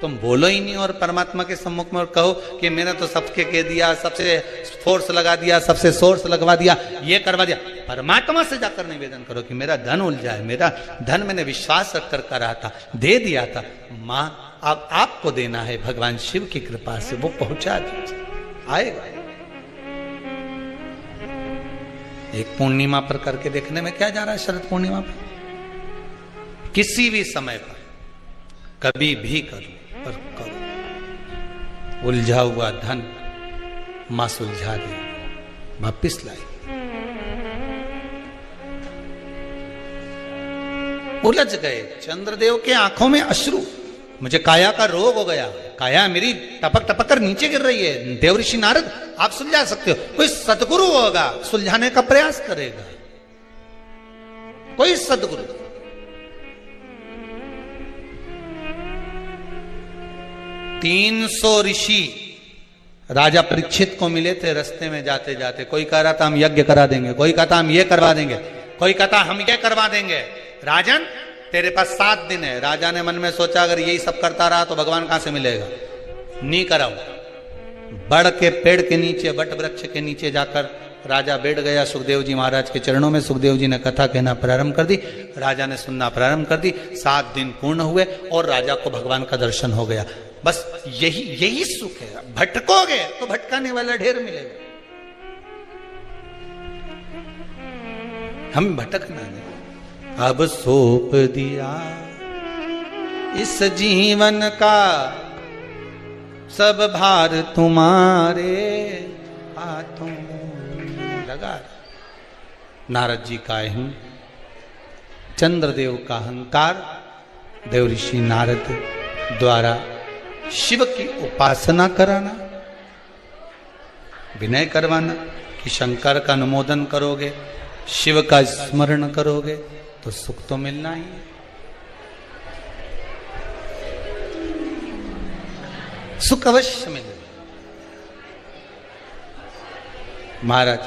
तुम बोलो ही नहीं और परमात्मा के सम्मुख में और कहो कि मैंने तो सबके कह दिया, सबसे फोर्स लगा दिया, सबसे सोर्स लगवा दिया, ये करवा दिया। परमात्मा से जाकर निवेदन करो कि मेरा धन उलझा है, मेरा धन मैंने विश्वास रखकर करा था, दे दिया था, मां अब आपको देना है। भगवान शिव की कृपा से वो पहुंचा दीजिए, आएगा। एक पूर्णिमा पर करके देखने में क्या जा रहा है? शरद पूर्णिमा पर किसी भी समय पर कभी भी करो, पर करो। उलझा हुआ धन मां सुलझा दे, वापिस लाई। उलझ गए चंद्रदेव के आंखों में अश्रु। मुझे काया का रोग हो गया, काया मेरी टपक टपक कर नीचे गिर रही है। देवऋषि नारद आप सुलझा सकते हो, कोई सदगुरु होगा सुलझाने का प्रयास करेगा, कोई सदगुरु। तीन 300 ऋषि राजा परीक्षित को मिले थे रास्ते में जाते जाते। कोई कह रहा था हम यज्ञ करा देंगे, कोई कहता हम ये करवा देंगे, कोई कहता हम ये करवा देंगे। राजन तेरे पास 7 दिन है। राजा ने मन में सोचा अगर यही सब करता रहा तो भगवान कहां से मिलेगा, नहीं कराओ। बड़ के पेड़ के नीचे, वट वृक्ष के नीचे जाकर राजा बैठ गया सुखदेव जी महाराज के चरणों में। सुखदेव जी ने कथा कहना प्रारंभ कर दी, राजा ने सुनना प्रारंभ कर दी। 7 दिन पूर्ण हुए और राजा को भगवान का दर्शन हो गया। बस यही सुख है। भटकोगे तो भटकाने वाला ढेर मिलेगा, हम भटकना नहीं। अब सौंप दिया इस जीवन का सब भार तुम्हारे हाथों लगा। नारद जी का अहं, चंद्रदेव का अहंकार, देवऋषि नारद द्वारा शिव की उपासना कराना, विनय करवाना कि शंकर का अनुमोदन करोगे, शिव का स्मरण करोगे तो सुख तो मिलना ही है। सुख अवश्य मिलेगा। महाराज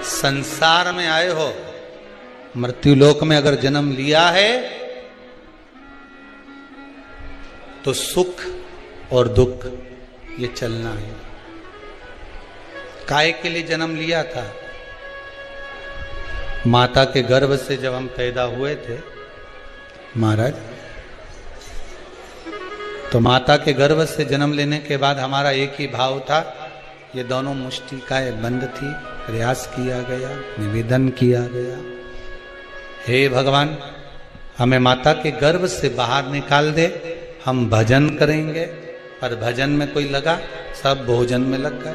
संसार में आए हो, मृत्युलोक में अगर जन्म लिया है तो सुख और दुख ये चलना है। काय के लिए जन्म लिया था? माता के गर्भ से जब हम पैदा हुए थे महाराज, तो माता के गर्भ से जन्म लेने के बाद हमारा एक ही भाव था, ये दोनों मुष्टिकाएं बंद थी, प्रयास किया गया, निवेदन किया गया, हे भगवान हमें माता के गर्भ से बाहर निकाल दे, हम भजन करेंगे। पर भजन में कोई लगा, सब भोजन में लग गए।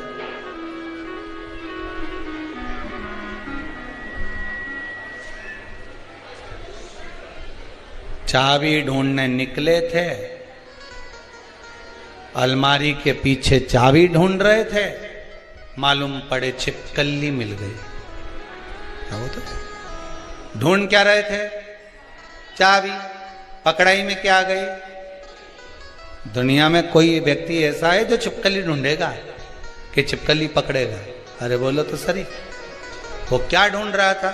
चाबी ढूंढने निकले थे, अलमारी के पीछे चाबी ढूंढ रहे थे, मालूम पड़े छिपकली मिल गई। क्या होता? ढूंढ क्या रहे थे? चाबी। पकड़ाई में क्या आ गई? दुनिया में कोई व्यक्ति ऐसा है जो छिपकली ढूंढेगा कि छिपकली पकड़ेगा? अरे बोलो तो सही। वो क्या ढूंढ रहा था?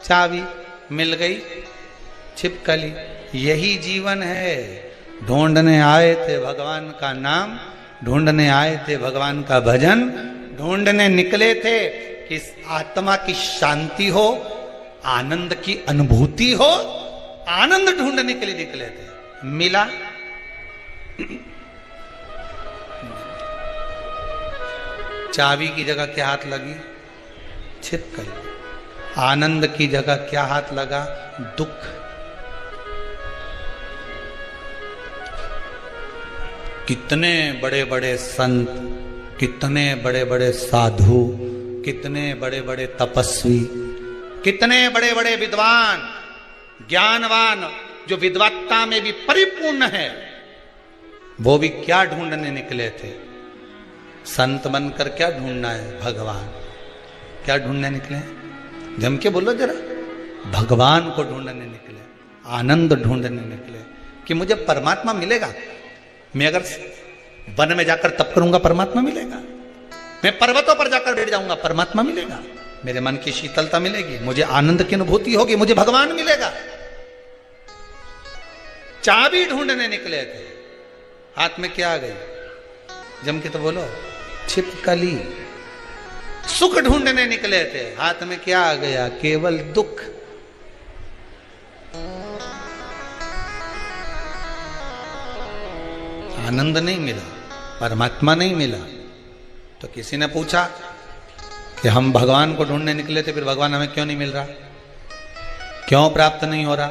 चाबी। मिल गई छिपकली। यही जीवन है। ढूंढने आए थे भगवान का नाम, ढूंढने आए थे भगवान का भजन, ढूंढने निकले थे कि आत्मा की शांति हो, आनंद की अनुभूति हो, आनंद ढूंढने के लिए निकले थे। मिला? चाबी की जगह क्या हाथ लगी? छिपकली। आनंद की जगह क्या हाथ लगा? दुख। कितने बड़े बड़े संत, कितने बड़े बड़े साधु, कितने बड़े बड़े तपस्वी, कितने बड़े बड़े विद्वान, ज्ञानवान, जो विद्वत्ता में भी परिपूर्ण है, वो भी क्या ढूंढने निकले थे? संत बनकर क्या ढूंढना है? भगवान। क्या ढूंढने निकले? जम के बोलो जरा। भगवान को ढूंढने निकले, आनंद ढूंढने निकले कि मुझे परमात्मा मिलेगा। मैं अगर वन में जाकर तप करूंगा परमात्मा मिलेगा, मैं पर्वतों पर जाकर बैठ जाऊंगा परमात्मा मिलेगा, मेरे मन की शीतलता मिलेगी, मुझे आनंद की अनुभूति होगी, मुझे भगवान मिलेगा। चाबी ढूंढने निकले थे, हाथ में क्या आ गई? जम के तो बोलो, छिपकली। सुख ढूंढने निकले थे, हाथ में क्या आ गया? केवल दुख। आनंद नहीं मिला, परमात्मा नहीं मिला। तो किसी ने पूछा कि हम भगवान को ढूंढने निकले थे, फिर भगवान हमें क्यों नहीं मिल रहा, क्यों प्राप्त नहीं हो रहा?